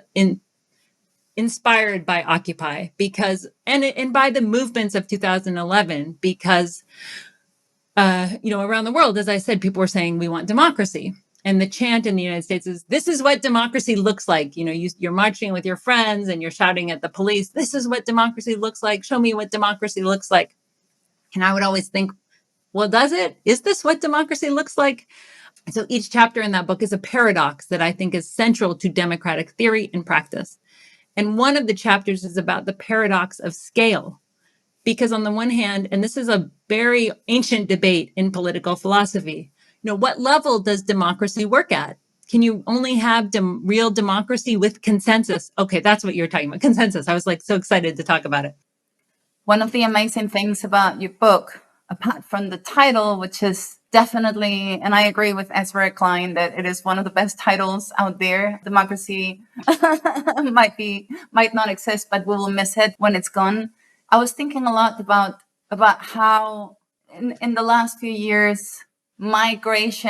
inspired by Occupy because, and by the movements of 2011, because, around the world, as I said, people were saying, we want democracy. And the chant in the United States is, this is what democracy looks like. You're marching with your friends and you're shouting at the police. This is what democracy looks like. Show me what democracy looks like. And I would always think, well, does it? Is this what democracy looks like? So each chapter in that book is a paradox that I think is central to democratic theory and practice. And one of the chapters is about the paradox of scale. Because on the one hand, and this is a very ancient debate in political philosophy, what level does democracy work at? Can you only have real democracy with consensus? Okay, that's what you're talking about, consensus. I was like so excited to talk about it. One of the amazing things about your book, apart from the title, which is definitely, and I agree with Ezra Klein that it is one of the best titles out there. Democracy might not exist, but we will miss it when it's gone. I was thinking a lot about how in the last few years, migrant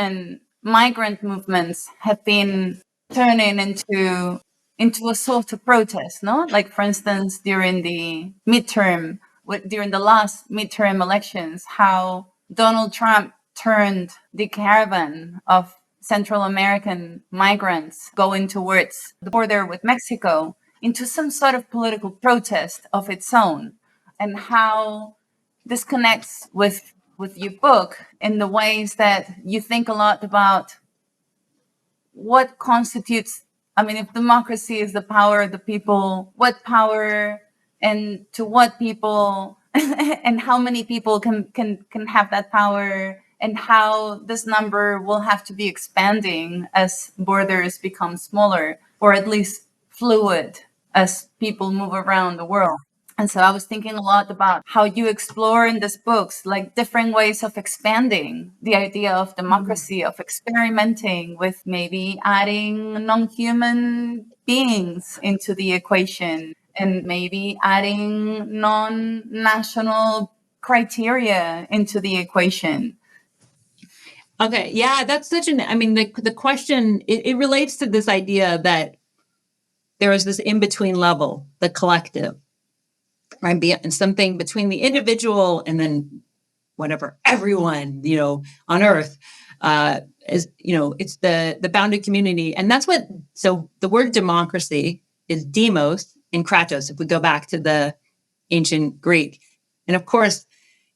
movements have been turning into a sort of protest, no? Like, for instance, during the last midterm elections, how Donald Trump turned the caravan of Central American migrants going towards the border with Mexico into some sort of political protest of its own, and how this connects with your book in the ways that you think a lot about what constitutes, if democracy is the power of the people, what power and to what people and how many people can have that power, and how this number will have to be expanding as borders become smaller, or at least fluid as people move around the world. And so I was thinking a lot about how you explore in these books, like, different ways of expanding the idea of democracy, of experimenting with maybe adding non-human beings into the equation, and maybe adding non-national criteria into the equation. Okay. Yeah, that's such the question, it relates to this idea that there is this in-between level, the collective, right? And something between the individual and then whatever, everyone, on earth, is, it's the bounded community. And that's so the word democracy is demos and kratos, if we go back to the ancient Greek. And of course,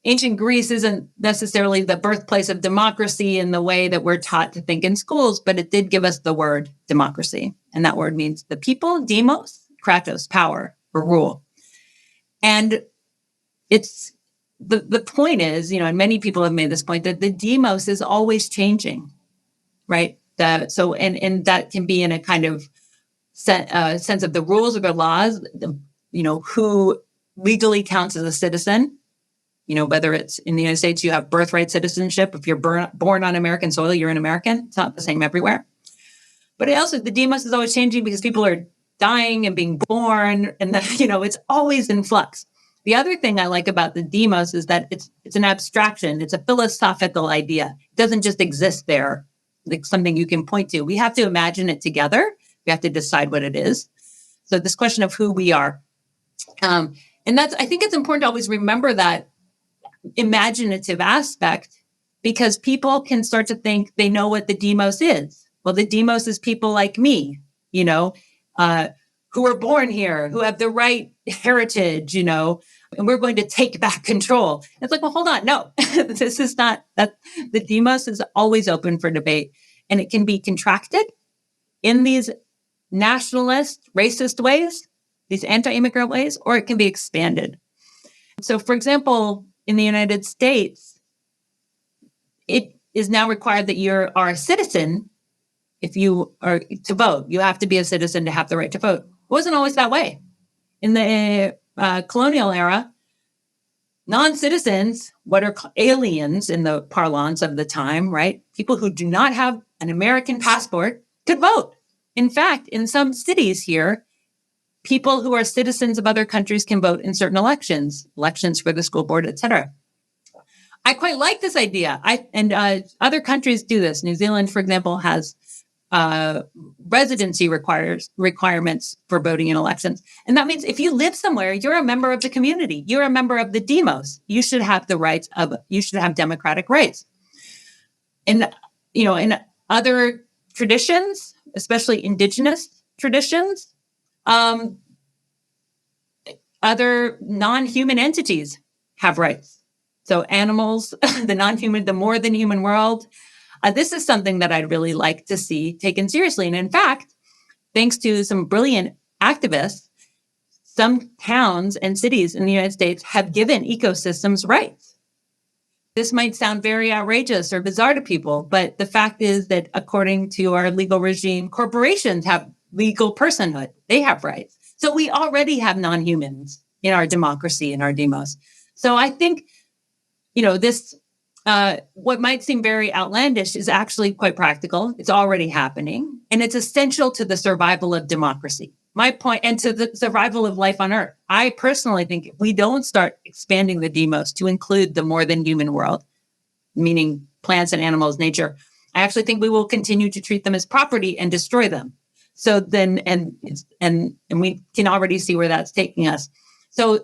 ancient Greece isn't necessarily the birthplace of democracy in the way that we're taught to think in schools, but it did give us the word democracy. And that word means the people, demos, kratos, power or rule. And it's the point is, and many people have made this point, that the demos is always changing. right? And that can be in a kind of sense of the rules or the laws, who legally counts as a citizen. Whether it's in the United States, you have birthright citizenship. If you're born on American soil, you're an American. It's not the same everywhere. But also the demos is always changing because people are dying and being born, and it's always in flux. The other thing I like about the demos is that it's an abstraction. It's a philosophical idea. It doesn't just exist there, like something you can point to. We have to imagine it together. We have to decide what it is. So this question of who we are. And I think it's important to always remember that imaginative aspect, because people can start to think they know what the demos is. Well, the demos is people like me, who were born here, who have the right heritage, and we're going to take back control. It's like, well, hold on. No, this is not that. The demos is always open for debate, and it can be contracted in these nationalist, racist ways, these anti-immigrant ways, or it can be expanded. So, for example, in the United States, it is now required that you are a citizen if you are to vote. You have to be a citizen to have the right to vote. It wasn't always that way. In the colonial era, non-citizens, what are aliens in the parlance of the time, right? People who do not have an American passport could vote. In fact, in some cities here, people who are citizens of other countries can vote in certain elections for the school board, etc. I quite like this idea. Other countries do this. New Zealand, for example, has residency requirements for voting in elections. And that means if you live somewhere, you're a member of the community. You're a member of the demos. You should have you should have democratic rights. And, in other traditions, especially indigenous traditions, other non-human entities have rights. So animals, the more than human world. This is something that I'd really like to see taken seriously. And in fact, thanks to some brilliant activists, some towns and cities in the United States have given ecosystems rights. This might sound very outrageous or bizarre to people, but the fact is that according to our legal regime, corporations have legal personhood. They have rights. So we already have non-humans in our democracy, in our demos. So I think, this, what might seem very outlandish is actually quite practical. It's already happening, and it's essential to the survival of democracy. My point, and to the survival of life on Earth. I personally think if we don't start expanding the demos to include the more than human world, meaning plants and animals, nature, I actually think we will continue to treat them as property and destroy them. So then, and we can already see where that's taking us. So,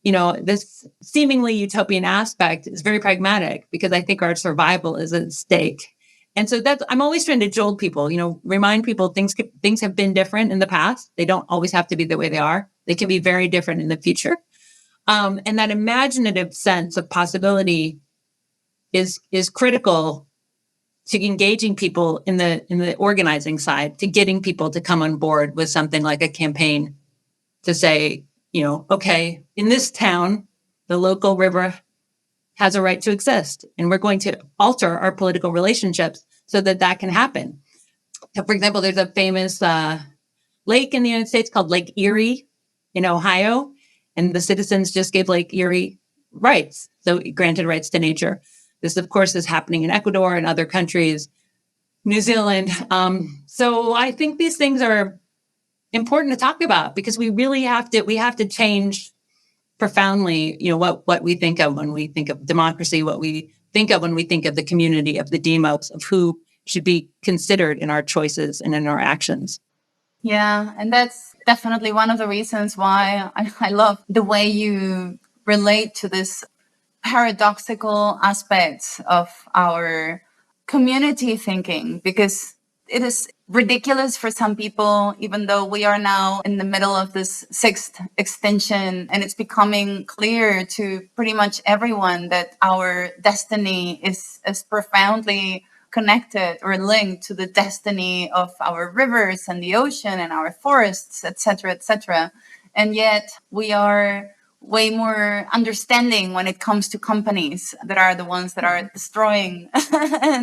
this seemingly utopian aspect is very pragmatic because I think our survival is at stake. And so I'm always trying to jolt people, remind people things have been different in the past. They don't always have to be the way they are. They can be very different in the future. And that imaginative sense of possibility is critical to engaging people in the organizing side, to getting people to come on board with something like a campaign to say, okay, in this town, the local river has a right to exist, and we're going to alter our political relationships so that can happen. So, for example, there's a famous lake in the United States called Lake Erie in Ohio, and the citizens just gave Lake Erie rights, so granted rights to nature. This, of course, is happening in Ecuador and other countries, New Zealand. So I think these things are important to talk about because we really have to change profoundly, what we think of when we think of democracy, what we think of when we think of the community, of the demos, of who should be considered in our choices and in our actions. Yeah, and that's definitely one of the reasons why I love the way you relate to this paradoxical aspects of our community thinking, because it is ridiculous for some people, even though we are now in the middle of this sixth extinction, and it's becoming clear to pretty much everyone that our destiny is as profoundly connected or linked to the destiny of our rivers and the ocean and our forests, etc., etc. And yet we are way more understanding when it comes to companies that are the ones that are destroying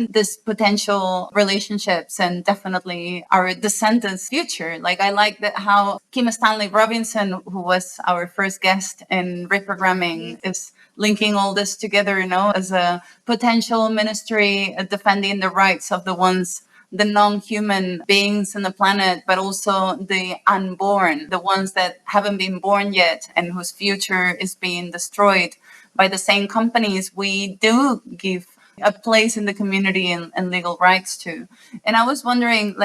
this potential relationships and definitely our descendants' future. Like, I like that how Kim Stanley Robinson, who was our first guest in reprogramming, is linking all this together, as a potential ministry defending the rights of the non-human beings on the planet, but also the unborn, the ones that haven't been born yet and whose future is being destroyed by the same companies we do give a place in the community and legal rights to. And I was wondering,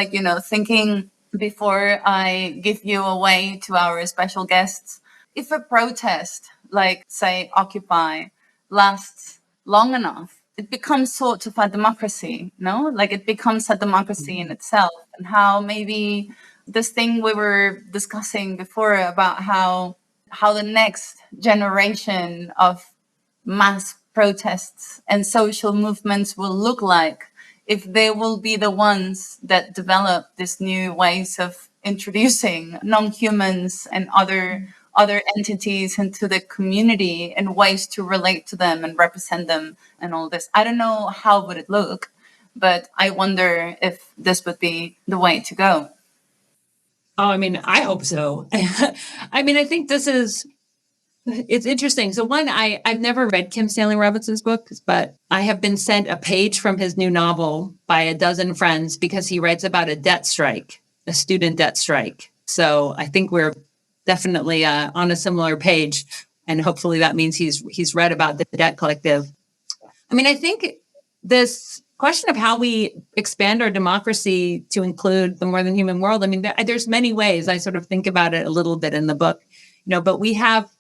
thinking before I give you away to our special guests, if a protest, like, say, Occupy, lasts long enough, it becomes sort of a democracy, Like, it becomes a democracy in itself. And how maybe this thing we were discussing before about how the next generation of mass protests and social movements will look like, if they will be the ones that develop these new ways of introducing non-humans and other entities into the community and ways to relate to them and represent them and all this. I don't know how would it look, but I wonder if this would be the way to go. Oh, I mean, I hope so. I mean, I think it's interesting. So one, I've never read Kim Stanley Robinson's book, but I have been sent a page from his new novel by a dozen friends because he writes about a debt strike, a student debt strike. So I think we're definitely on a similar page, and hopefully that means he's read about the Debt Collective. I mean, I think this question of how we expand our democracy to include the more than human world, I mean, there's many ways. I sort of think about it a little bit in the book, but we have,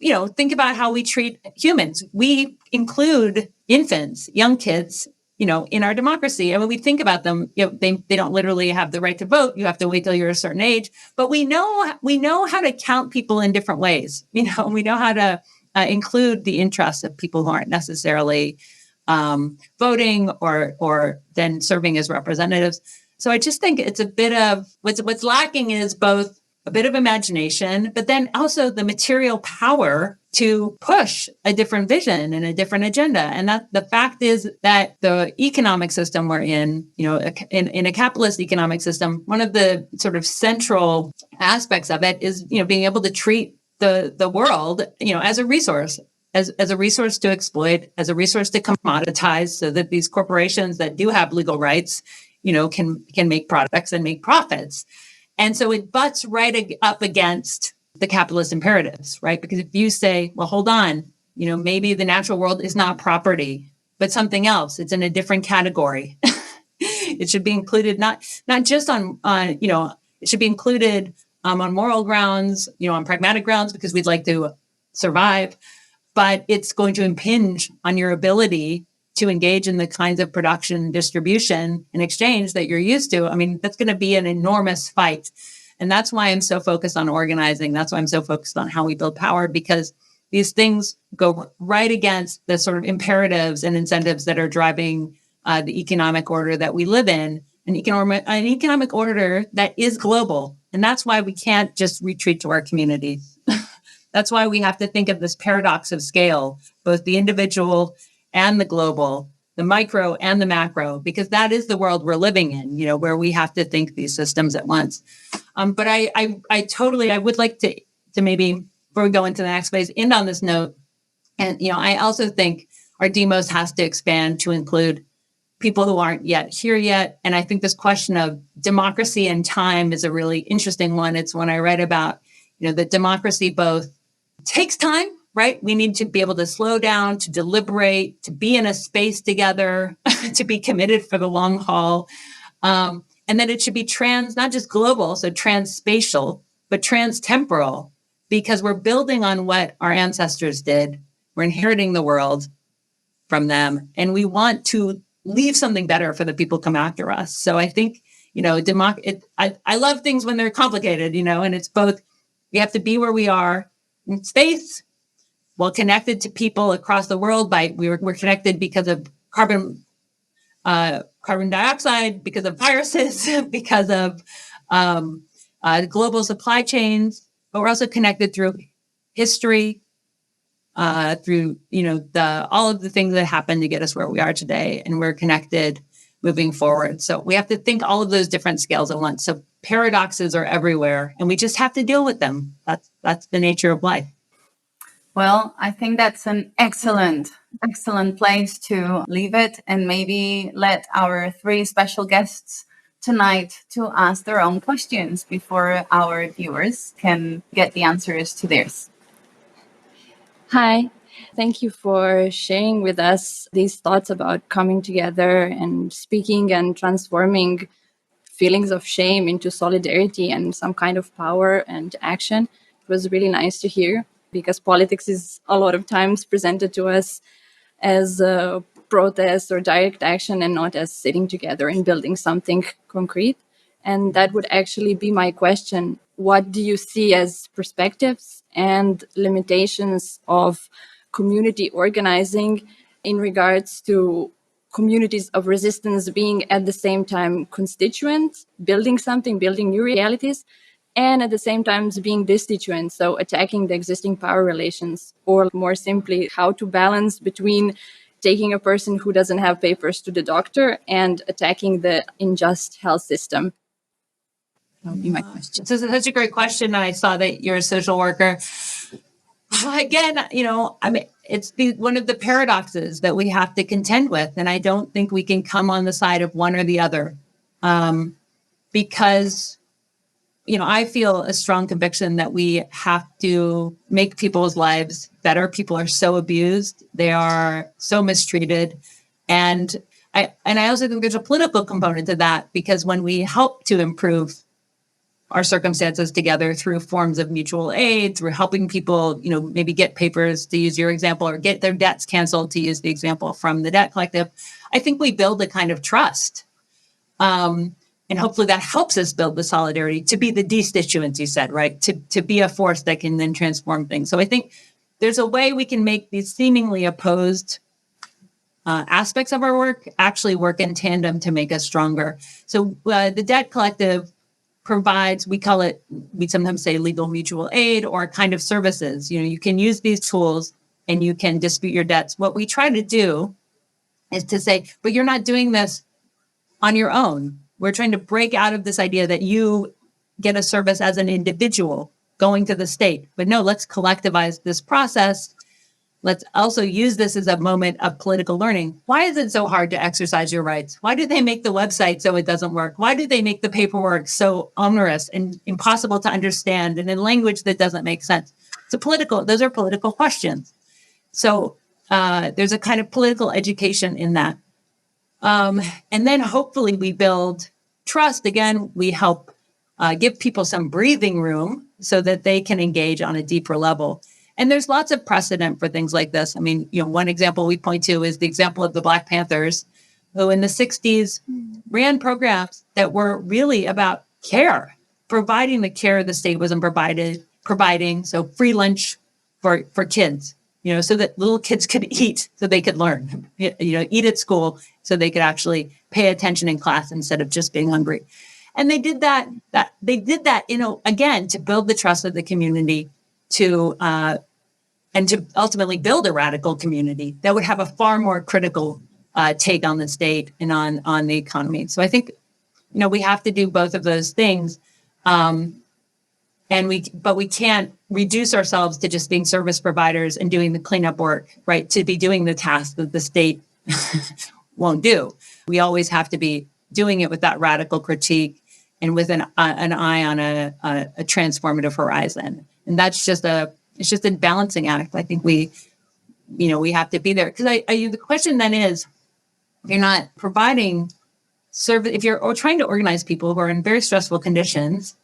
think about how we treat humans. We include infants, young kids, in our democracy. And when we think about them, they don't literally have the right to vote. You have to wait till you're a certain age. But we know how to count people in different ways. We know how to include the interests of people who aren't necessarily voting or then serving as representatives. So I just think it's a bit of what's lacking is both a bit of imagination, but then also the material power to push a different vision and a different agenda. And that the fact is that the economic system we're in a capitalist economic system, one of the sort of central aspects of it is, being able to treat the world, as a resource, as a resource to exploit, as a resource to commoditize, so that these corporations that do have legal rights, can make products and make profits. And so it butts right up against the capitalist imperatives, right? Because if you say, well, hold on, maybe the natural world is not property, but something else, it's in a different category. It should be included, not just on it should be included on moral grounds, on pragmatic grounds, because we'd like to survive, but it's going to impinge on your ability to engage in the kinds of production, distribution, and exchange that you're used to. I mean, that's going to be an enormous fight. And that's why I'm so focused on organizing. That's why I'm so focused on how we build power, because these things go right against the sort of imperatives and incentives that are driving the economic order that we live in, an economic order that is global. And that's why we can't just retreat to our communities. That's why we have to think of this paradox of scale, both the individual and the global, the micro and the macro, because that is the world we're living in, where we have to think these systems at once. But I would like to maybe, before we go into the next phase, end on this note. And, I also think our demos has to expand to include people who aren't yet here yet. And I think this question of democracy and time is a really interesting one. It's one I read about, that democracy both takes time, right? We need to be able to slow down, to deliberate, to be in a space together, to be committed for the long haul. And then it should be not just global, so transspatial, but transtemporal, because we're building on what our ancestors did. We're inheriting the world from them, and we want to leave something better for the people come after us. So I think, I love things when they're complicated, and it's both, we have to be where we are in space, well connected to people across the world. We're connected because of carbon dioxide, because of viruses, because of global supply chains, but we're also connected through history, through, all of the things that happened to get us where we are today. And we're connected moving forward. So we have to think all of those different scales at once. So paradoxes are everywhere and we just have to deal with them. That's the nature of life. Well, I think that's an excellent place to leave it, and maybe let our three special guests tonight to ask their own questions before our viewers can get the answers to theirs. Hi, thank you for sharing with us these thoughts about coming together and speaking and transforming feelings of shame into solidarity and some kind of power and action. It was really nice to hear, because politics is a lot of times presented to us as a protest or direct action and not as sitting together and building something concrete. And that would actually be my question. What do you see as perspectives and limitations of community organizing in regards to communities of resistance being at the same time constituents, building something, building new realities, and at the same time being destituent, so attacking the existing power relations, or more simply, how to balance between taking a person who doesn't have papers to the doctor and attacking the unjust health system? That would be my question. So that's a great question. I saw that you're a social worker. Again, it's one of the paradoxes that we have to contend with. And I don't think we can come on the side of one or the other, because I feel a strong conviction that we have to make people's lives better. People are so abused. They are so mistreated. And I also think there's a political component to that, because when we help to improve our circumstances together through forms of mutual aid, through helping people, maybe get papers, to use your example, or get their debts canceled, to use the example from the debt collective, I think we build a kind of trust. And hopefully that helps us build the solidarity to be the destituents, you said, right? To be a force that can then transform things. So I think there's a way we can make these seemingly opposed aspects of our work actually work in tandem to make us stronger. So the debt collective provides, we sometimes say legal mutual aid, or kind of services. You can use these tools and you can dispute your debts. What we try to do is to say, but you're not doing this on your own. We're trying to break out of this idea that you get a service as an individual going to the state. But no, let's collectivize this process. Let's also use this as a moment of political learning. Why is it so hard to exercise your rights? Why do they make the website so it doesn't work? Why do they make the paperwork so onerous and impossible to understand and in language that doesn't make sense? Those are political questions. So there's a kind of political education in that. And then hopefully we build trust. Again, we help give people some breathing room so that they can engage on a deeper level. And there's lots of precedent for things like this. I mean, one example we point to is the example of the Black Panthers, who in the 60s ran programs that were really about care, providing the care the state wasn't providing. So free lunch for kids, so that little kids could eat, so they could learn, eat at school, so they could actually pay attention in class instead of just being hungry. And they did that, again, to build the trust of the community, and to ultimately build a radical community that would have a far more critical take on the state and on the economy. So I think, we have to do both of those things. But we can't reduce ourselves to just being service providers and doing the cleanup work, right? To be doing the tasks that the state won't do. We always have to be doing it with that radical critique and with an eye on a transformative horizon. And that's just a balancing act. I think we have to be there, because the question then is, if you're not providing service, if you're trying to organize people who are in very stressful conditions,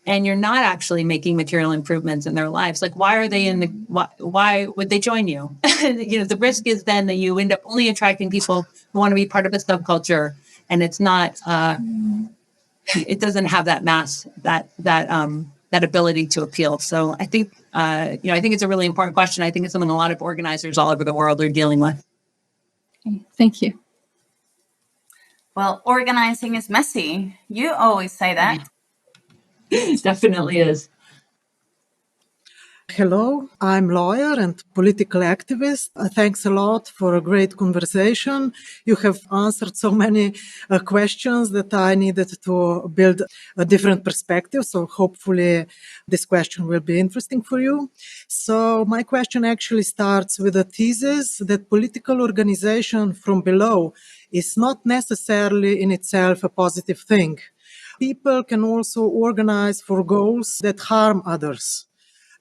and you're not actually making material improvements in their lives, like why would they join you? The risk is then that you end up only attracting people who want to be part of a subculture, and it's not. It doesn't have that mass, that ability to appeal. So I think, I think it's a really important question. I think it's something a lot of organizers all over the world are dealing with. Okay, thank you. Well, organizing is messy. You always say that. It definitely is. Hello, I'm lawyer and political activist. Thanks a lot for a great conversation. You have answered so many questions that I needed to build a different perspective. So hopefully this question will be interesting for you. So my question actually starts with a thesis that political organization from below is not necessarily in itself a positive thing. People can also organize for goals that harm others.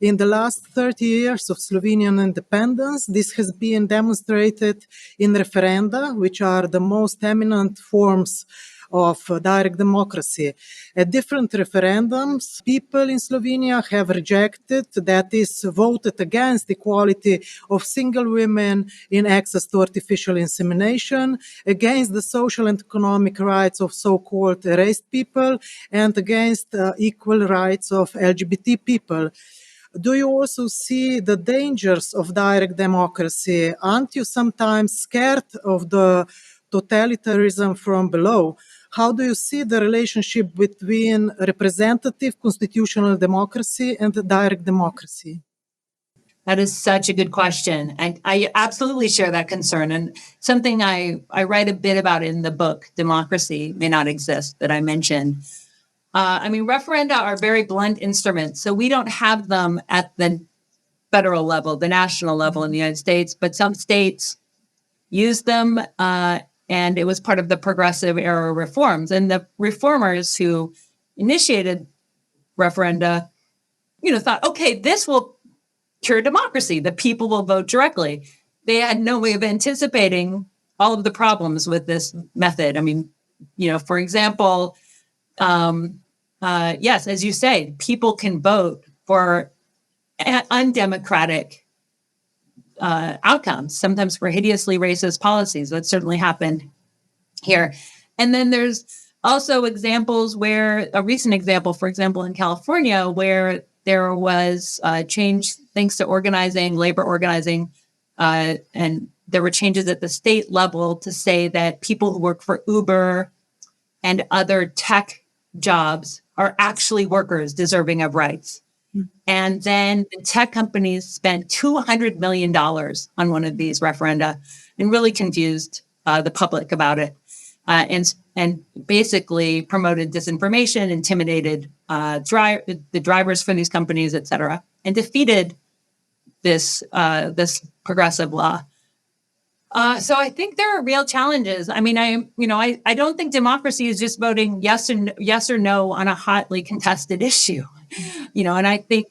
In the last 30 years of Slovenian independence, this has been demonstrated in referenda, which are the most eminent forms of direct democracy. At different referendums, people in Slovenia have rejected, that is, voted against equality of single women in access to artificial insemination, against the social and economic rights of so-called erased people, and against equal rights of LGBT people. Do you also see the dangers of direct democracy? Aren't you sometimes scared of the totalitarianism from below? How do you see the relationship between representative constitutional democracy and direct democracy? That is such a good question. And I absolutely share that concern. And something I write a bit about in the book, Democracy May Not Exist, that I mentioned. Referenda are very blunt instruments. So we don't have them at the federal level, the national level in the United States, but some states use them. And it was part of the progressive era reforms. And the reformers who initiated referenda, thought, okay, this will cure democracy. The people will vote directly. They had no way of anticipating all of the problems with this method. For example, yes, as you say, people can vote for undemocratic outcomes, sometimes for hideously racist policies. That certainly happened here. And then there's also examples where, a recent example, for example, in California, where there was change thanks to organizing, labor organizing, and there were changes at the state level to say that people who work for Uber and other tech jobs are actually workers deserving of rights. And then the tech companies spent $200 million on one of these referenda and really confused the public about it, and basically promoted disinformation, intimidated the drivers for these companies, et cetera, and defeated this progressive law. So I think there are real challenges. I don't think democracy is just voting yes or no on a hotly contested issue. And I think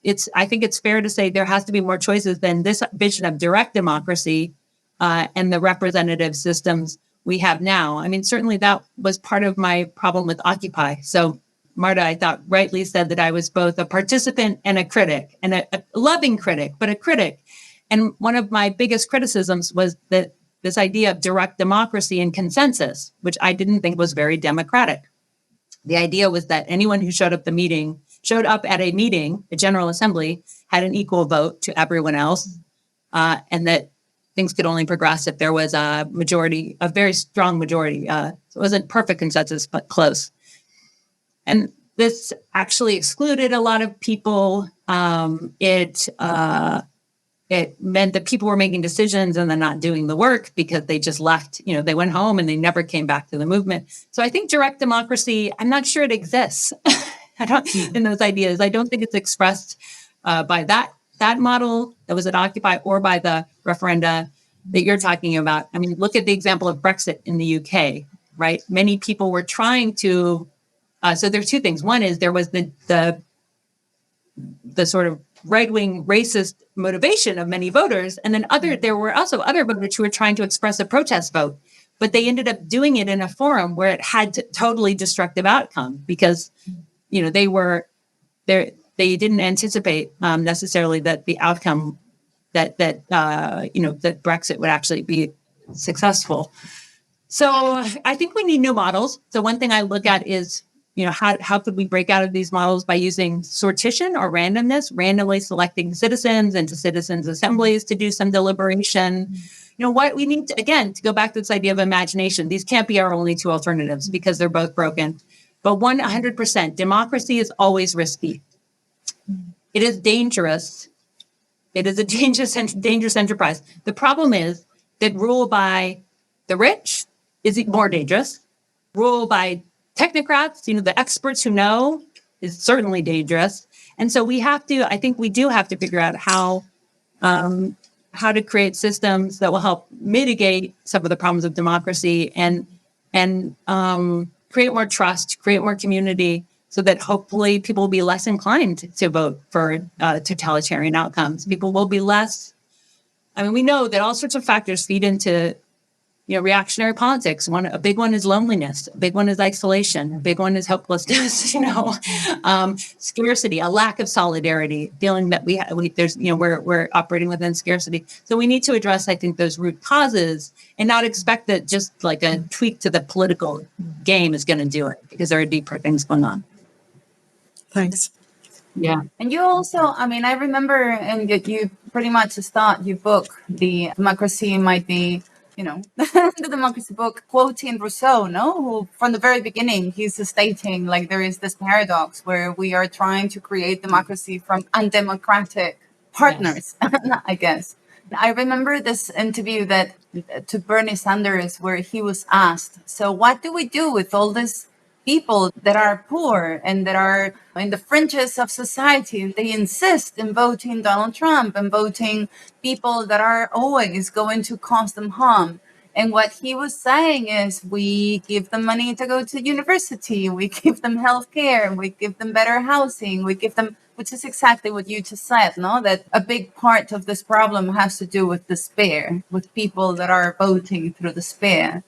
it's fair to say there has to be more choices than this vision of direct democracy and the representative systems we have now. Certainly that was part of my problem with Occupy. So Marta, I thought, rightly said that I was both a participant and a critic, and a loving critic, but a critic. And one of my biggest criticisms was that this idea of direct democracy and consensus, which I didn't think was very democratic. The idea was that anyone who showed up at a meeting, a general assembly, had an equal vote to everyone else, and that things could only progress if there was a majority, a very strong majority. So it wasn't perfect consensus, but close. And this actually excluded a lot of people. It meant that people were making decisions and then not doing the work because they just left, they went home and they never came back to the movement. So I think direct democracy, I'm not sure it exists. In those ideas. I don't think it's expressed by that model that was at Occupy or by the referenda that you're talking about. Look at the example of Brexit in the UK, right? Many people were trying to, so there's two things. One is there was the sort of right-wing racist motivation of many voters. And then there were also other voters who were trying to express a protest vote, but they ended up doing it in a forum where it had totally destructive outcome because, they didn't anticipate necessarily that the outcome that Brexit would actually be successful. So I think we need new models. So one thing I look at is, how could we break out of these models by using sortition or randomness, randomly selecting citizens into citizens' assemblies to do some deliberation. What we need to, again, to go back to this idea of imagination, these can't be our only two alternatives because they're both broken. But 100%, democracy is always risky. it is dangerous. It is a dangerous enterprise. The problem is that rule by the rich is more dangerous. Rule by technocrats, the experts who know, is certainly dangerous. And so I think we do have to figure out how to create systems that will help mitigate some of the problems of democracy and create more trust, create more community, so that hopefully people will be less inclined to vote for totalitarian outcomes. People will be less. We know that all sorts of factors feed into reactionary politics. A big one is loneliness. A big one is isolation. A big one is hopelessness. Scarcity, a lack of solidarity, feeling that we're operating within scarcity. So we need to address, I think, those root causes and not expect that just like a tweak to the political game is going to do it, because there are deeper things going on. Thanks. Yeah. And you also, I remember, and you pretty much start your book, The Democracy Might Be, the democracy book, quoting Rousseau, who from the very beginning, he's stating like there is this paradox where we are trying to create democracy from undemocratic partners, yes. I guess. I remember this interview to Bernie Sanders where he was asked, so what do we do with all these people that are poor and that are in the fringes of society? They insist in voting Donald Trump and voting people that are always going to cause them harm. And what he was saying is, we give them money to go to university, we give them healthcare, we give them better housing, we give them, which is exactly what you just said, that a big part of this problem has to do with despair, with people that are voting through despair.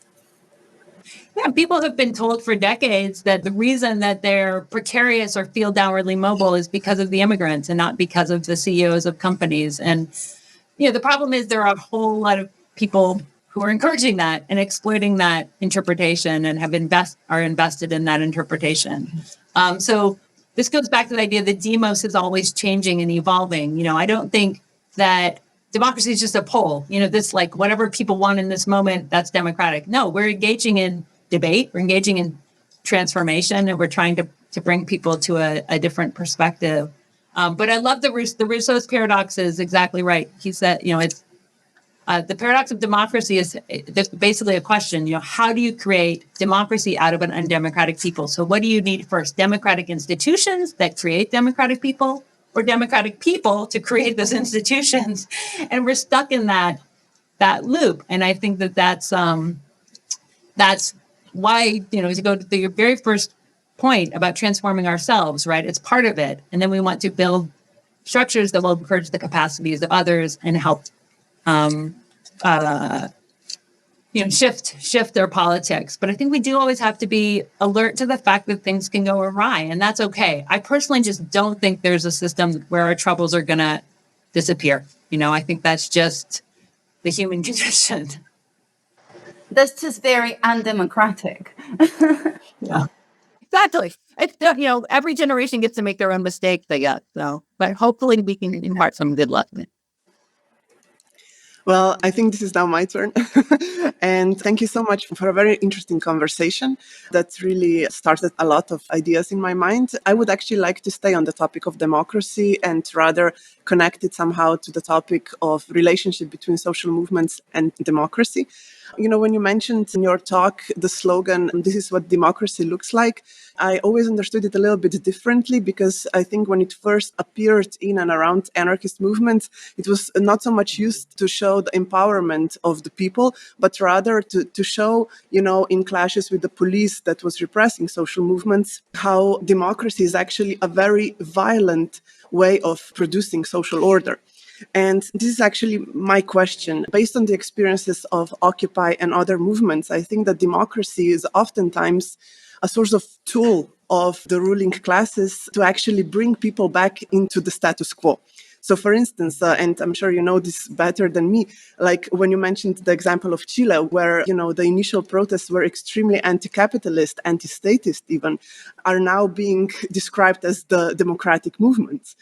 Yeah, people have been told for decades that the reason that they're precarious or feel downwardly mobile is because of the immigrants and not because of the CEOs of companies. And, the problem is there are a whole lot of people who are encouraging that and exploiting that interpretation and are invested in that interpretation. So this goes back to the idea that demos is always changing and evolving. I don't think that democracy is just a poll, this like whatever people want in this moment, that's democratic. No, we're engaging in debate, we're engaging in transformation, and we're trying to bring people to a different perspective. But I love the Rousseau's paradox is exactly right. He said, it's the paradox of democracy is basically a question, how do you create democracy out of an undemocratic people? So what do you need first? Democratic institutions that create democratic people, or democratic people to create those institutions? And we're stuck in that loop. And I think that's why, to go to your very first point about transforming ourselves, right? It's part of it. And then we want to build structures that will encourage the capacities of others and help shift their politics. But I think we do always have to be alert to the fact that things can go awry, and that's okay. I personally just don't think there's a system where our troubles are going to disappear. I think that's just the human condition. That's just very undemocratic. Yeah, exactly. It's, every generation gets to make their own mistakes, I guess. So, but hopefully we can impart some good luck. Well, I think this is now my turn. And thank you so much for a very interesting conversation that really started a lot of ideas in my mind. I would actually like to stay on the topic of democracy and rather connect it somehow to the topic of relationship between social movements and democracy. When you mentioned in your talk the slogan, "This is what democracy looks like," I always understood it a little bit differently, because I think when it first appeared in and around anarchist movements, it was not so much used to show the empowerment of the people, but rather to show, in clashes with the police that was repressing social movements, how democracy is actually a very violent way of producing social order. And this is actually my question. Based on the experiences of Occupy and other movements, I think that democracy is oftentimes a sort of tool of the ruling classes to actually bring people back into the status quo. So, for instance, and I'm sure you know this better than me, like when you mentioned the example of Chile, where, the initial protests were extremely anti-capitalist, anti-statist even, are now being described as the democratic movements,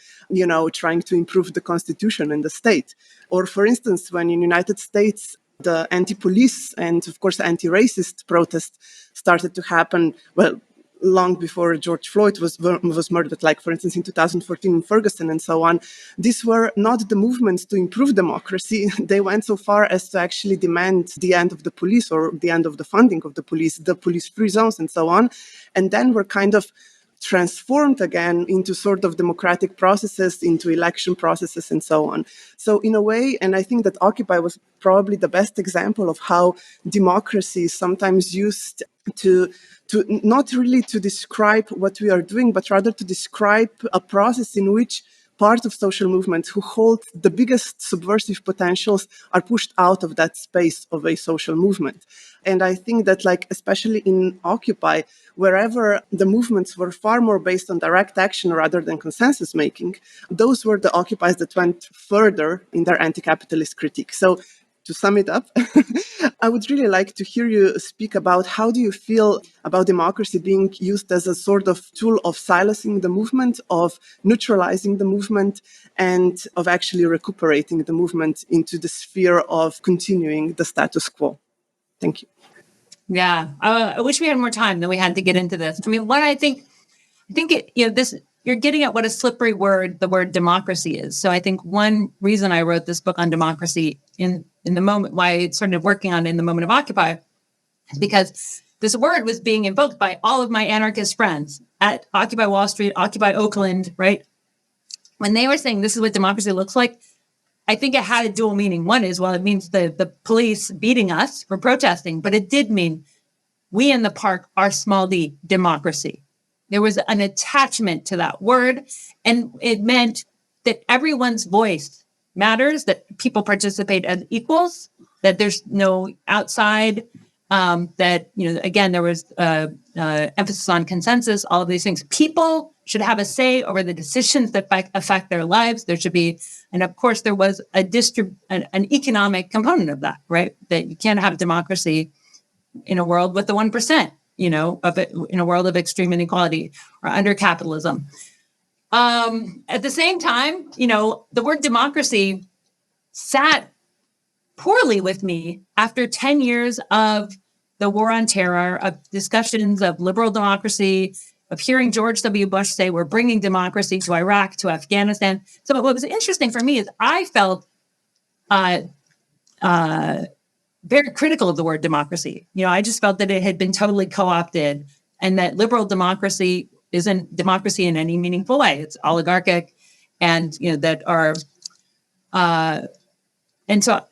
trying to improve the constitution and the state. Or, for instance, when in the United States, the anti-police and, of course, anti-racist protests started to happen, well, long before George Floyd was murdered, like, for instance, in 2014 in Ferguson and so on. These were not the movements to improve democracy. They went so far as to actually demand the end of the police or the end of the funding of the police-free zones and so on. And then were kind of transformed again into sort of democratic processes, into election processes and so on. So in a way, and I think that Occupy was probably the best example of how democracy is sometimes used to not really to describe what we are doing, but rather to describe a process in which part of social movements who hold the biggest subversive potentials are pushed out of that space of a social movement. And I think that, like, especially in Occupy, wherever the movements were far more based on direct action rather than consensus making, those were the occupies that went further in their anti-capitalist critique. So to sum it up, I would really like to hear you speak about how do you feel about democracy being used as a sort of tool of silencing the movement, of neutralizing the movement, and of actually recuperating the movement into the sphere of continuing the status quo. Thank you. Yeah, I wish we had more time than we had to get into this. I mean, what I think it, this, you're getting at what a slippery word the word democracy is. So I think one reason I wrote this book on democracy in the moment, why I started working on it in the moment of Occupy, is because this word was being invoked by all of my anarchist friends at Occupy Wall Street, Occupy Oakland, right? When they were saying this is what democracy looks like, I think it had a dual meaning. One is, well, it means the police beating us for protesting, but it did mean we in the park are small d democracy. There was an attachment to that word, and it meant that everyone's voice matters, that people participate as equals, that there's no outside, that, again, there was emphasis on consensus, all of these things. People should have a say over the decisions that affect their lives. There should be, and of course, there was an economic component of that, right? That you can't have democracy in a world with the 1%, in a world of extreme inequality or under capitalism. At the same time, the word democracy sat poorly with me after 10 years of the war on terror, of discussions of liberal democracy, of hearing George W. Bush say, we're bringing democracy to Iraq, to Afghanistan. So what was interesting for me is I felt very critical of the word democracy. I just felt that it had been totally co-opted and that liberal democracy isn't democracy in any meaningful way. It's oligarchic and, that are, and so,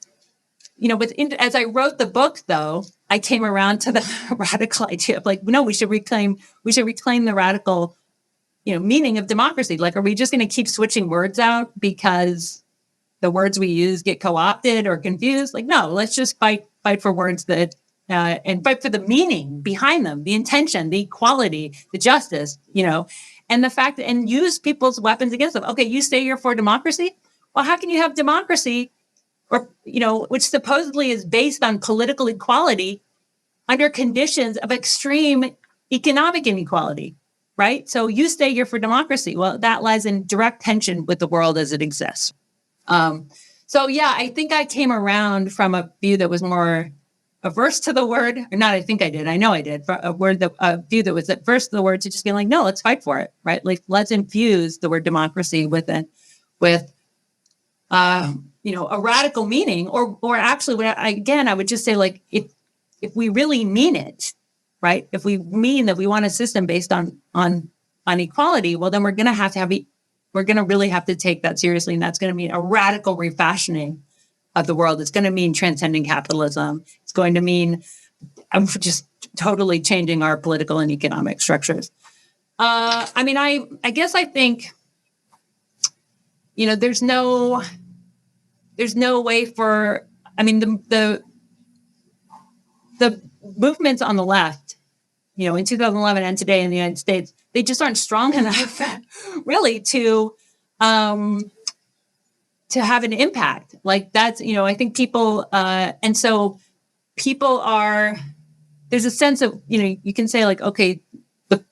as I wrote the book, though, I came around to the radical idea of no, we should reclaim the radical, meaning of democracy. Are we just going to keep switching words out because the words we use get co-opted or confused? No, let's just fight for words that, and fight for the meaning behind them, the intention, the equality, the justice, and the fact that, and use people's weapons against them. Okay, you say you're for democracy. Well, how can you have democracy or, which supposedly is based on political equality under conditions of extreme economic inequality, right? So you say you're for democracy. Well, that lies in direct tension with the world as it exists. So yeah, I think I came around from a view that was more averse to the word, or not. I think I did. I know I did. A view that was averse to the word, to just being no, let's fight for it, right? Let's infuse the word democracy with a radical meaning, or actually, I would just say if we really mean it, right? If we mean that we want a system based on equality, well, then we're going to really have to take that seriously. And that's going to mean a radical refashioning of the world. It's going to mean transcending capitalism. It's going to mean just totally changing our political and economic structures. I guess I think, there's no way for, the movements on the left, in 2011 and today in the United States, they just aren't strong enough really to have an impact. That's, I think people, and so people are, there's a sense of, you can say okay, the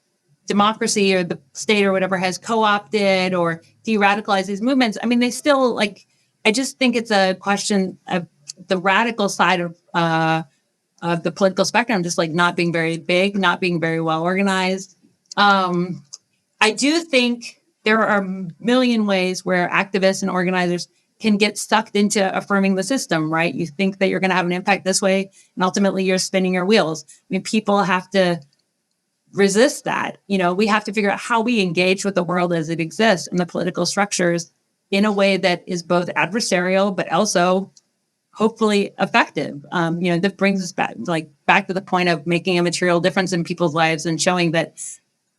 democracy or the state or whatever has co-opted or de-radicalized these movements. They still I just think it's a question of the radical side of the political spectrum, just not being very big, not being very well organized, I do think there are a million ways where activists and organizers can get sucked into affirming the system, right? You think that you're going to have an impact this way, and ultimately you're spinning your wheels. I mean, people have to resist that. We have to figure out how we engage with the world as it exists and the political structures in a way that is both adversarial, but also hopefully effective. That brings us back to the point of making a material difference in people's lives and showing that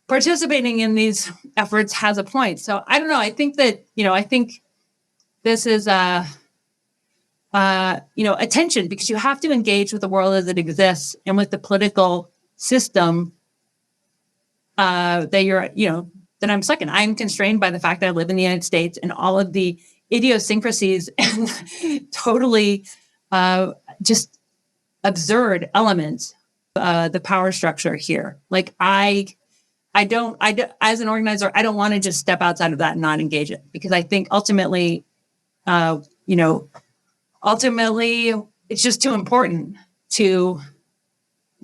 participating in these efforts has a point. So I don't know. I think that, I think this is a tension, because you have to engage with the world as it exists and with the political system that I'm stuck in. I'm constrained by the fact that I live in the United States and all of the idiosyncrasies and totally just absurd elements, the power structure here. Like I don't, as an organizer, I don't want to just step outside of that and not engage it, because I think ultimately it's just too important to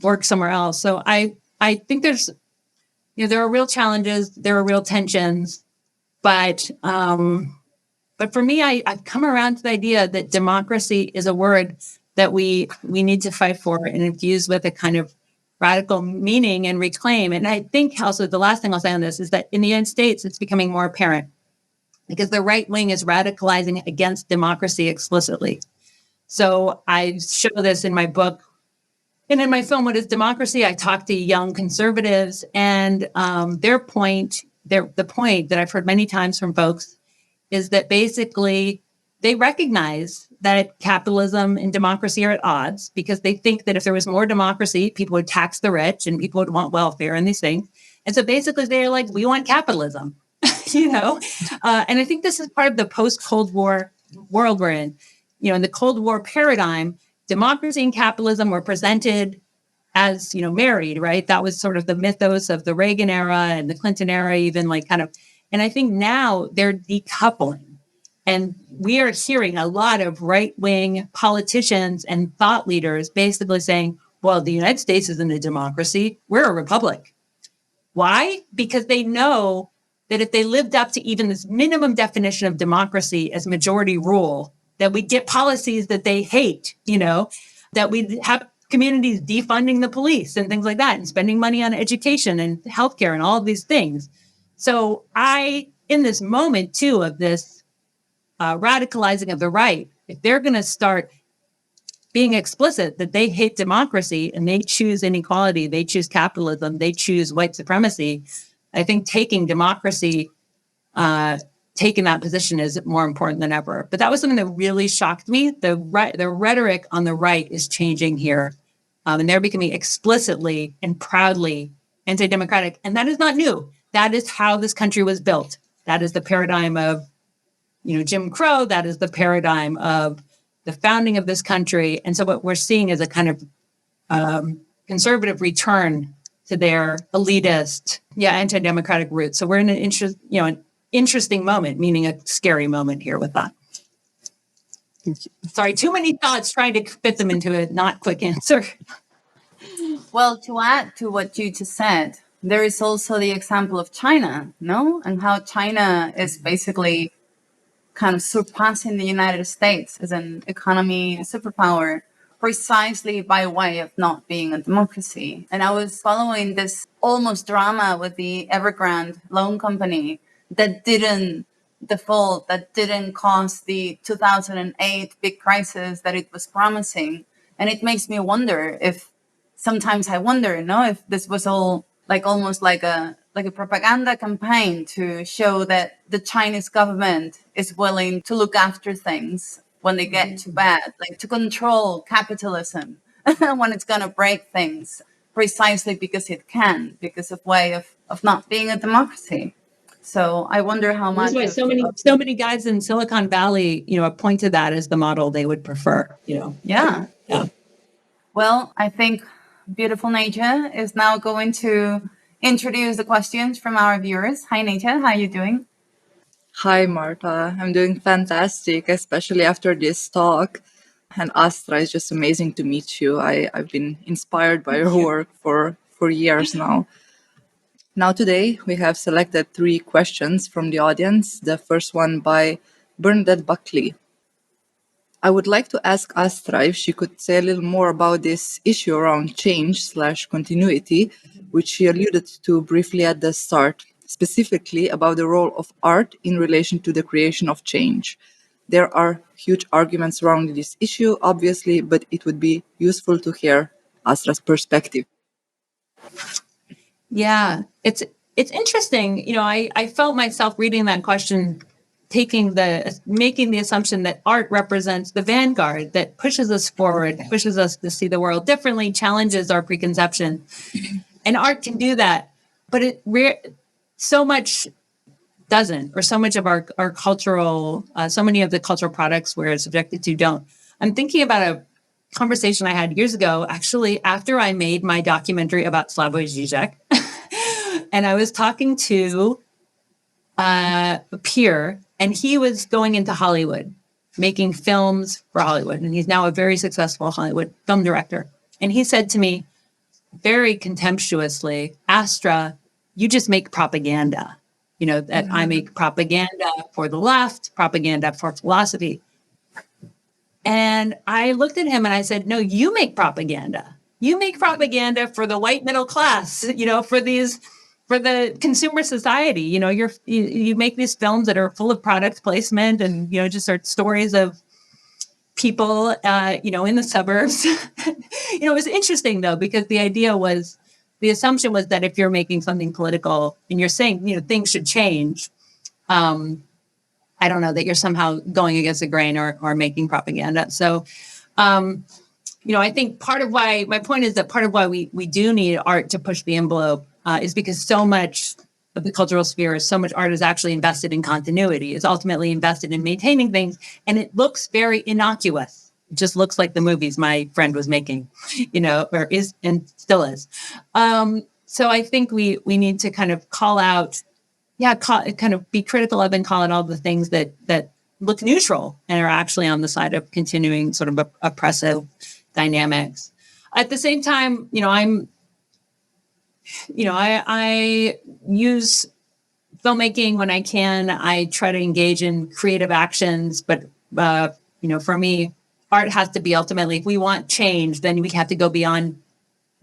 work somewhere else. So I think there are real challenges, there are real tensions, but for me, I've come around to the idea that democracy is a word that we need to fight for and infuse with a kind of radical meaning and reclaim. And I think also the last thing I'll say on this is that in the United States, it's becoming more apparent because the right wing is radicalizing against democracy explicitly. So I show this in my book. And in my film, What is Democracy? I talk to young conservatives, and the point that I've heard many times from folks is that basically they recognize that capitalism and democracy are at odds, because they think that if there was more democracy, people would tax the rich and people would want welfare and these things. And so basically they're like, we want capitalism, And I think this is part of the post-Cold War world we're in. In the Cold War paradigm, democracy and capitalism were presented as, married, right? That was sort of the mythos of the Reagan era and the Clinton era, even and I think now they're decoupling. And we are hearing a lot of right-wing politicians and thought leaders basically saying, well, the United States isn't a democracy, we're a republic. Why? Because they know that if they lived up to even this minimum definition of democracy as majority rule, that we get policies that they hate, that we have communities defunding the police and things like that, and spending money on education and healthcare and all of these things. So in this moment too of this radicalizing of the right, if they're going to start being explicit that they hate democracy and they choose inequality, they choose capitalism, they choose white supremacy, I think taking democracy, taking that position is more important than ever. But that was something that really shocked me. The rhetoric on the right is changing here, and they're becoming explicitly and proudly anti-democratic. And that is not new. That is how this country was built. That is the paradigm of, Jim Crow. That is the paradigm of the founding of this country. And so what we're seeing is a kind of conservative return to their elitist, anti-democratic roots. So we're in an interesting moment, meaning a scary moment here with that. Sorry, too many thoughts trying to fit them into a not quick answer. Well, to add to what you just said, there is also the example of China, no? And how China is basically kind of surpassing the United States as an economy superpower precisely by way of not being a democracy. And I was following this almost drama with the Evergrande loan company that didn't default, that didn't cause the 2008 big crisis that it was promising. And it makes me wonder sometimes I wonder, if this was all almost like a propaganda campaign to show that the Chinese government is willing to look after things when they get too bad, to control capitalism when it's going to break things, precisely because it can, because of way of not being a democracy. So I wonder how much. That's why so many guys in Silicon Valley, point to that as the model they would prefer. Yeah. Well, I think beautiful Nature is now going to introduce the questions from our viewers. Hi, Nature. How are you doing? Hi, Marta. I'm doing fantastic, especially after this talk. And Astra, it's just amazing to meet you. I've been inspired by your work for years now. Now today we have selected 3 questions from the audience. The first one by Bernadette Buckley. I would like to ask Astra if she could say a little more about this issue around change/continuity, which she alluded to briefly at the start, specifically about the role of art in relation to the creation of change. There are huge arguments around this issue, obviously, but it would be useful to hear Astra's perspective. Yeah, it's interesting. You know, I felt myself reading that question, making the assumption that art represents the vanguard that pushes us forward, pushes us to see the world differently, challenges our preconception. And art can do that, but so much doesn't, or so much of our cultural, so many of the cultural products we're subjected to don't. I'm thinking about a conversation I had years ago, actually, after I made my documentary about Slavoj Žižek. And I was talking to a peer, and he was going into Hollywood, making films for Hollywood. And he's now a very successful Hollywood film director. And he said to me very contemptuously, Astra, you just make propaganda. You know, that I make propaganda for the left, propaganda for philosophy. And I looked at him and I said, no, you make propaganda. You make propaganda for the white middle class, you know, for the consumer society. You know, you make these films that are full of product placement and, you know, just are stories of people, you know, in the suburbs. You know, it was interesting, though, because the assumption was that if you're making something political and you're saying, you know, things should change, I don't know, that you're somehow going against the grain or making propaganda. So, you know, I think my point is that part of why we do need art to push the envelope is because so much of the cultural sphere, so much art is actually invested in continuity, is ultimately invested in maintaining things. And it looks very innocuous. It just looks like the movies my friend was making, you know, or is and still is. So I think we need to kind of call out, kind of be critical of and call out all the things that look neutral and are actually on the side of continuing sort of oppressive dynamics. At the same time, you know, I use filmmaking when I can. I try to engage in creative actions, but you know, for me, art has to be ultimately, if we want change, then we have to go beyond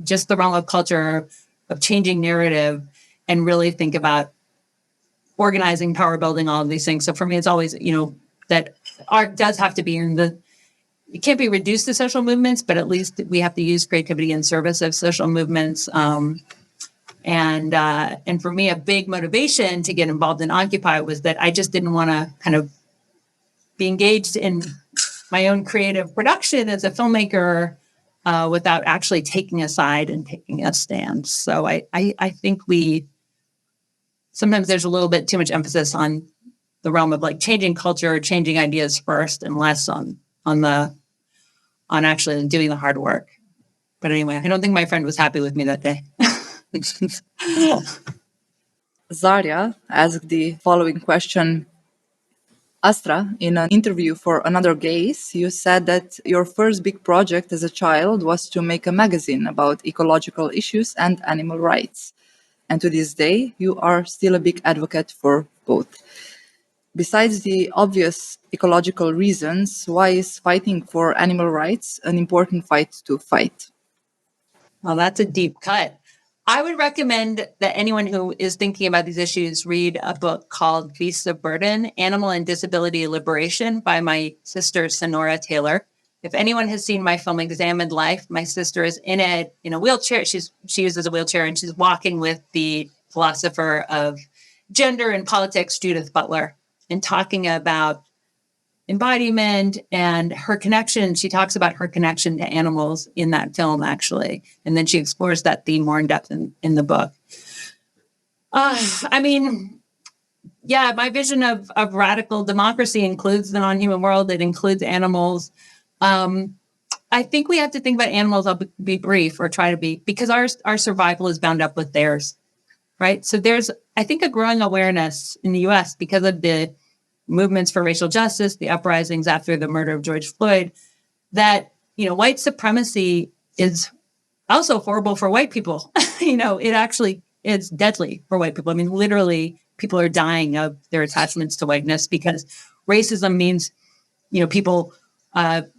just the realm of culture, of changing narrative, and really think about organizing, power building, all of these things. So for me, it's always, you know, that art does have to be it can't be reduced to social movements, but at least we have to use creativity in service of social movements. And for me, a big motivation to get involved in Occupy was that I just didn't want to kind of be engaged in my own creative production as a filmmaker without actually taking a side and taking a stand. So I think sometimes there's a little bit too much emphasis on the realm of like changing culture, changing ideas first, and less on actually doing the hard work. But anyway, I don't think my friend was happy with me that day. Zarya asked the following question. Astra, in an interview for Another Gaze, you said that your first big project as a child was to make a magazine about ecological issues and animal rights. And to this day, you are still a big advocate for both. Besides the obvious ecological reasons, why is fighting for animal rights an important fight to fight? Well, that's a deep cut. I would recommend that anyone who is thinking about these issues read a book called Beasts of Burden, Animal and Disability Liberation by my sister, Sonja Taylor. If anyone has seen my film Examined Life, my sister is in a wheelchair. She uses a wheelchair and she's walking with the philosopher of gender and politics, Judith Butler, and talking about embodiment and her connection. She talks about her connection to animals in that film, actually. And then she explores that theme more in depth in the book. I mean, yeah, my vision of radical democracy includes the non-human world. It includes animals. I think we have to think about animals. I'll be brief or try to be, because our survival is bound up with theirs, right? So there's, I think, a growing awareness in the US because of the movements for racial justice, the uprisings after the murder of George Floyd, that, white supremacy is also horrible for white people. It actually it's deadly for white people. I mean, literally, people are dying of their attachments to whiteness because racism means, people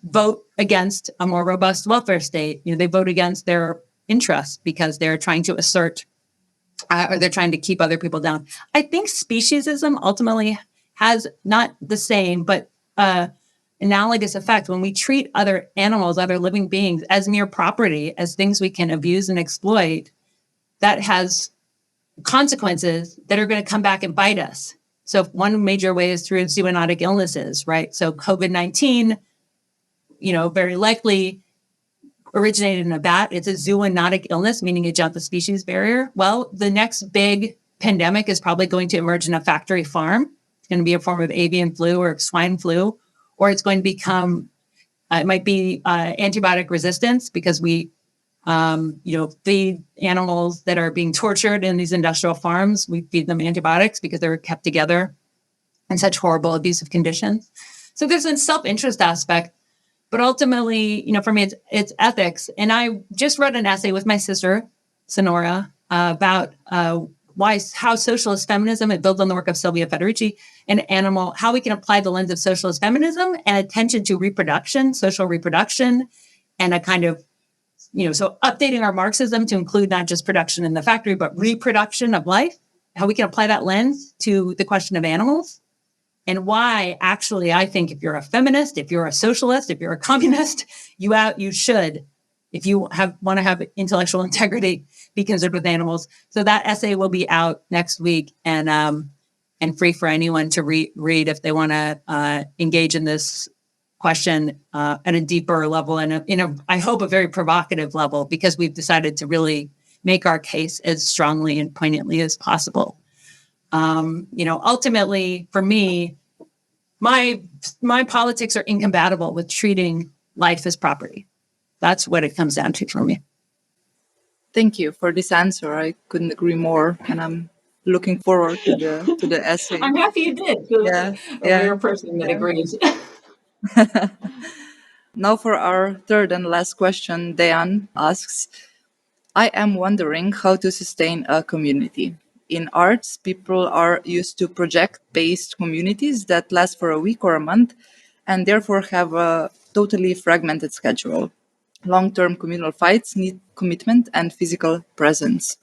vote against a more robust welfare state. They vote against their interests because they're trying to assert or they're trying to keep other people down. I think speciesism ultimately has not the same, but analogous effect. When we treat other animals, other living beings as mere property, as things we can abuse and exploit, that has consequences that are going to come back and bite us. So one major way is through zoonotic illnesses, right? So COVID-19, very likely originated in a bat. It's a zoonotic illness, meaning it jumped the species barrier. Well, the next big pandemic is probably going to emerge in a factory farm. It's going to be a form of avian flu or swine flu, or it's going to become, it might be antibiotic resistance because we, feed animals that are being tortured in these industrial farms. We feed them antibiotics because they're kept together in such horrible, abusive conditions. So there's a self-interest aspect. But ultimately, for me, it's ethics. And I just wrote an essay with my sister, Sonora, about how socialist feminism, it builds on the work of Silvia Federici, and how we can apply the lens of socialist feminism and attention to reproduction, social reproduction, and a kind of, so updating our Marxism to include not just production in the factory, but reproduction of life, how we can apply that lens to the question of animals. And why, actually, I think if you're a feminist, if you're a socialist, if you're a communist, you should, if you want to have intellectual integrity, be concerned with animals. So that essay will be out next week and free for anyone to read if they want to engage in this question at a deeper level and I hope a very provocative level, because we've decided to really make our case as strongly and poignantly as possible. Ultimately, for me, my politics are incompatible with treating life as property. That's what it comes down to for me. Thank you for this answer. I couldn't agree more, and I'm looking forward to the essay. I'm happy you did. Yeah, a rare person that agrees. Now for our third and last question, Dejan asks, I am wondering how to sustain a community. In arts, people are used to project-based communities that last for a week or a month and therefore have a totally fragmented schedule. Long-term communal fights need commitment and physical presence.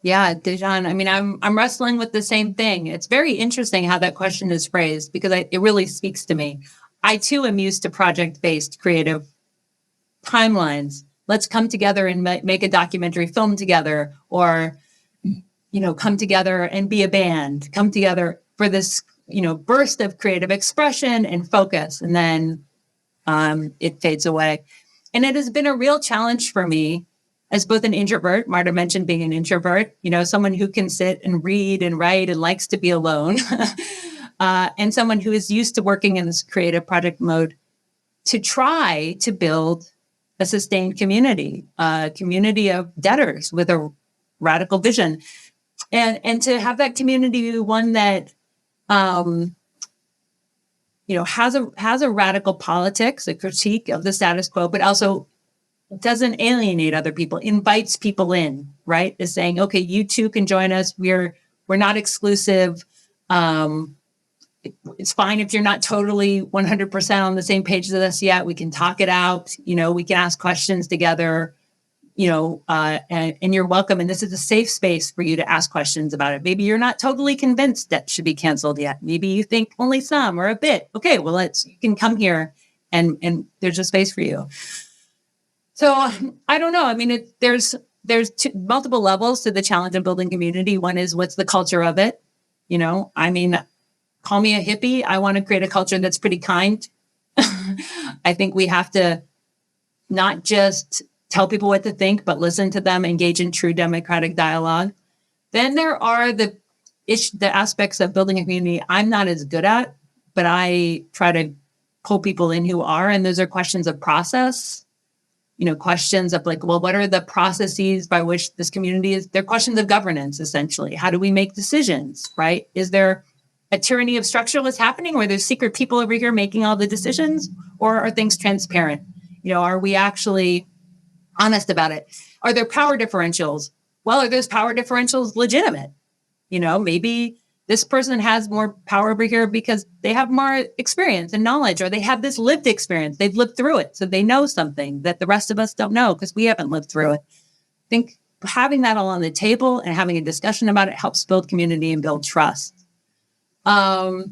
Yeah, Dejan, I mean, I'm wrestling with the same thing. It's very interesting how that question is phrased because it really speaks to me. I too am used to project-based creative timelines. Let's come together and make a documentary film together, or come together and be a band, come together for this, burst of creative expression and focus. And then it fades away. And it has been a real challenge for me as both an introvert, Marta mentioned being an introvert, someone who can sit and read and write and likes to be alone, and someone who is used to working in this creative project mode, to try to build a sustained community, a community of debtors with a radical vision. And to have that community be one that, has a radical politics, a critique of the status quo, but also doesn't alienate other people, invites people in, right? Is saying, okay, you too can join us. We're not exclusive. It's fine if you're not totally 100% on the same page as us yet. We can talk it out. We can ask questions together. And you're welcome. And this is a safe space for you to ask questions about it. Maybe you're not totally convinced that should be canceled yet. Maybe you think only some or a bit. Okay, well, you can come here and there's a space for you. So I don't know. I mean, there's multiple levels to the challenge of building community. One is, what's the culture of it? Call me a hippie. I want to create a culture that's pretty kind. I think we have to not just tell people what to think, but listen to them, engage in true democratic dialogue. Then there are the aspects of building a community I'm not as good at, but I try to pull people in who are. And those are questions of process, questions of what are the processes by which this community is? They're questions of governance, essentially. How do we make decisions, right? Is there a tyranny of structure that's happening where there's secret people over here making all the decisions, or are things transparent? Are we actually honest about it? Are there power differentials well, are those power differentials legitimate? Maybe this person has more power over here because they have more experience and knowledge, or they have this lived experience. They've lived through it. So they know something that the rest of us don't know because we haven't lived through it. I think having that all on the table and having a discussion about it helps build community and build trust. A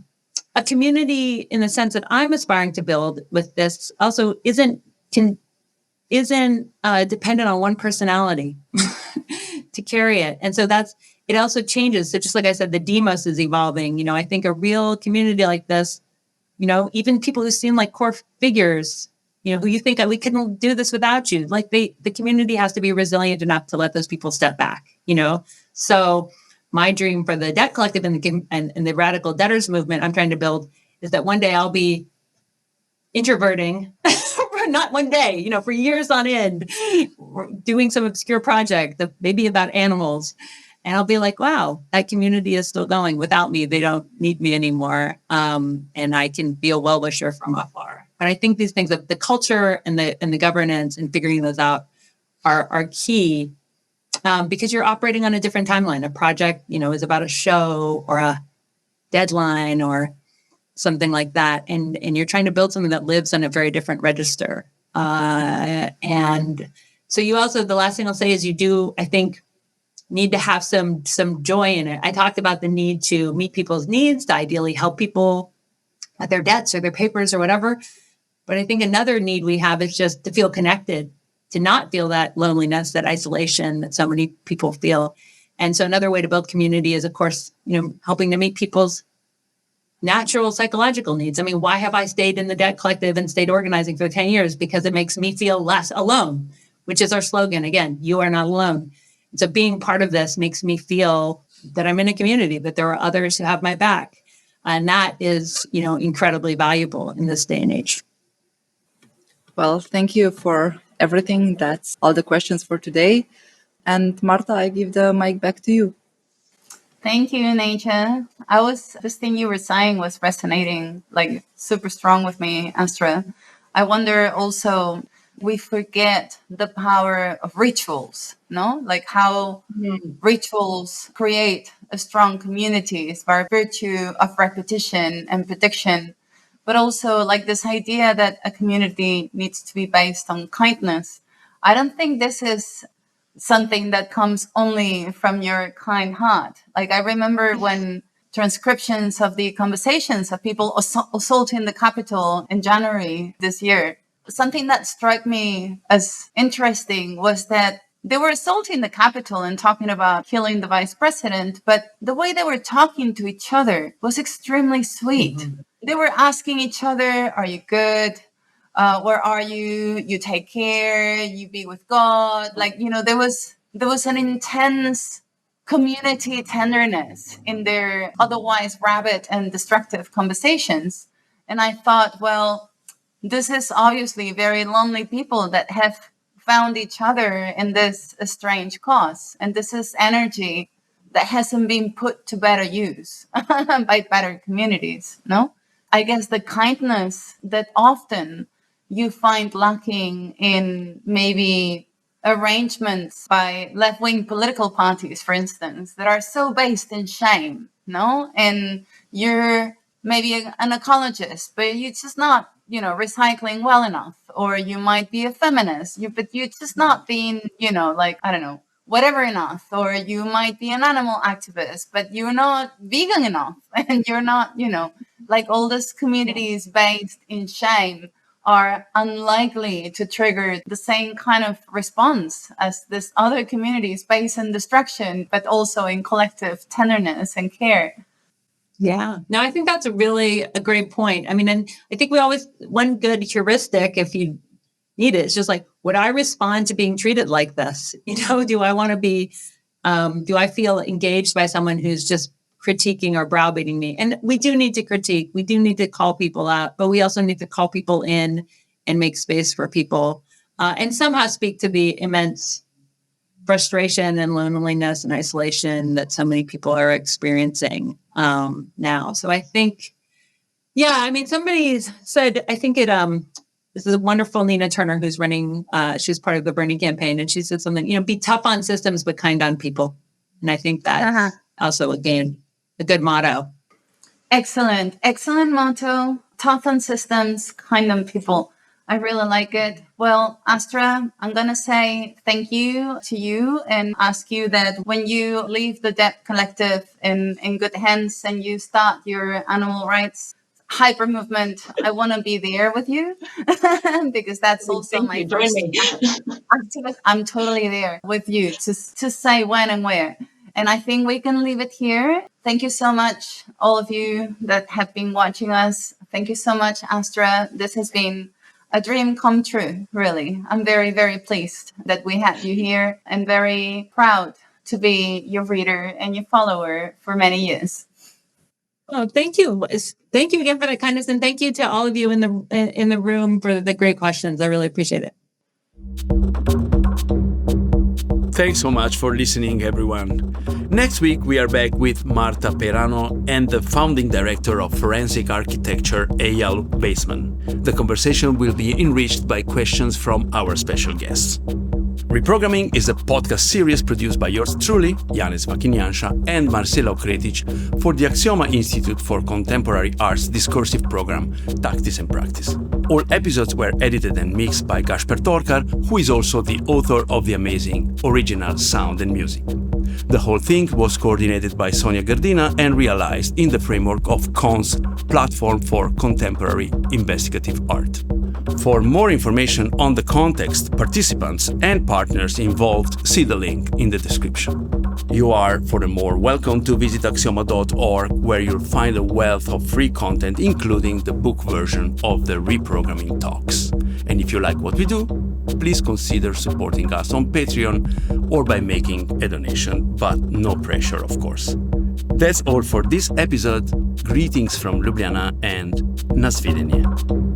community in the sense that I'm aspiring to build with this also isn't dependent on one personality to carry it. And so it also changes. So just like I said, the demos is evolving. I think a real community like this, even people who seem like core figures, who you think we couldn't do this without you, like the community has to be resilient enough to let those people step back, So my dream for the debt collective and the radical debtors movement I'm trying to build is that one day I'll be introverting, not one day, for years on end, doing some obscure project that maybe about animals. And I'll be like, wow, that community is still going. Without me, they don't need me anymore. And I can be a well-wisher from afar. But I think these things, the culture and the governance and figuring those out are key because you're operating on a different timeline. A project, is about a show or a deadline or something like that. And you're trying to build something that lives on a very different register. And so you also, the last thing I'll say is you do, I think, need to have some joy in it. I talked about the need to meet people's needs, to ideally help people with their debts or their papers or whatever. But I think another need we have is just to feel connected, to not feel that loneliness, that isolation that so many people feel. And so another way to build community is, of course, helping to meet people's natural psychological needs. I mean, why have I stayed in the debt collective and stayed organizing for 10 years? Because it makes me feel less alone, which is our slogan. Again, you are not alone. So being part of this makes me feel that I'm in a community, that there are others who have my back. And that is, incredibly valuable in this day and age. Well, thank you for everything. That's all the questions for today. And Marta, I give the mic back to you. Thank you, Necha. This thing you were saying was resonating, like super strong with me, Astra. I wonder also, we forget the power of rituals, no? Like how rituals create a strong communities by virtue of repetition and prediction, but also like this idea that a community needs to be based on kindness. I don't think this is something that comes only from your kind heart. Like I remember when transcriptions of the conversations of people assaulting the Capitol in January this year, something that struck me as interesting was that they were assaulting the Capitol and talking about killing the vice president, but the way they were talking to each other was extremely sweet. Mm-hmm. They were asking each other, are you good? Where are you? You take care, you be with God. Like, there was an intense community tenderness in their otherwise rabid and destructive conversations. And I thought, well, this is obviously very lonely people that have found each other in this strange cause. And this is energy that hasn't been put to better use by better communities, no? I guess the kindness that often you find lacking in maybe arrangements by left-wing political parties, for instance, that are so based in shame, no? And you're maybe an ecologist, but you're just not, recycling well enough, or you might be a feminist, but you're just not being, whatever enough, or you might be an animal activist, but you're not vegan enough, and you're not, like all these communities based in shame are unlikely to trigger the same kind of response as this other communities based in destruction, but also in collective tenderness and care. Yeah, no, I think that's a great point. I mean, and I think one good heuristic, if you need it, is just like, would I respond to being treated like this? Do I want to be, do I feel engaged by someone who's just critiquing or browbeating me? And we do need to critique. We do need to call people out, but we also need to call people in and make space for people and somehow speak to the immense frustration and loneliness and isolation that so many people are experiencing now. So I think, somebody said, I think it this is a wonderful Nina Turner who's running, she's part of the Bernie campaign, and she said something, be tough on systems, but kind on people. And I think that's also, again, a good motto. Excellent motto. Tough on systems, kind on people. I really like it. Well, Astra, I'm going to say thank you to you and ask you that when you leave the Debt Collective in good hands and you start your animal rights hyper movement, I want to be there with you because that's also my first activist. I'm totally there with you to say when and where. And I think we can leave it here. Thank you so much, all of you that have been watching us. Thank you so much, Astra. This has been a dream come true, really. I'm very, very pleased that we had you here and very proud to be your reader and your follower for many years. Oh, thank you. Thank you again for the kindness, and thank you to all of you in the room for the great questions. I really appreciate it. Thanks so much for listening, everyone. Next week, we are back with Marta Peirano and the founding director of forensic architecture, Eyal Baseman. The conversation will be enriched by questions from our special guests. Reprogramming is a podcast series produced by yours truly, Janez, Fakin, Janša, and Marcela Okretič for the Aksioma Institute for Contemporary Art's discursive program, Tactics&Practice. All episodes were edited and mixed by Gašper Torkar, who is also the author of the amazing original sound and music. The whole thing was coordinated by Sonja Grdina and realized in the framework of CONS, Platform for Contemporary Investigative Art. For more information on the context, participants, and partners involved, see the link in the description. You are, furthermore, welcome to visit aksioma.org, where you'll find a wealth of free content, including the book version of the reprogramming talks. And if you like what we do, please consider supporting us on Patreon or by making a donation, but no pressure, of course. That's all for this episode. Greetings from Ljubljana and na svidenje.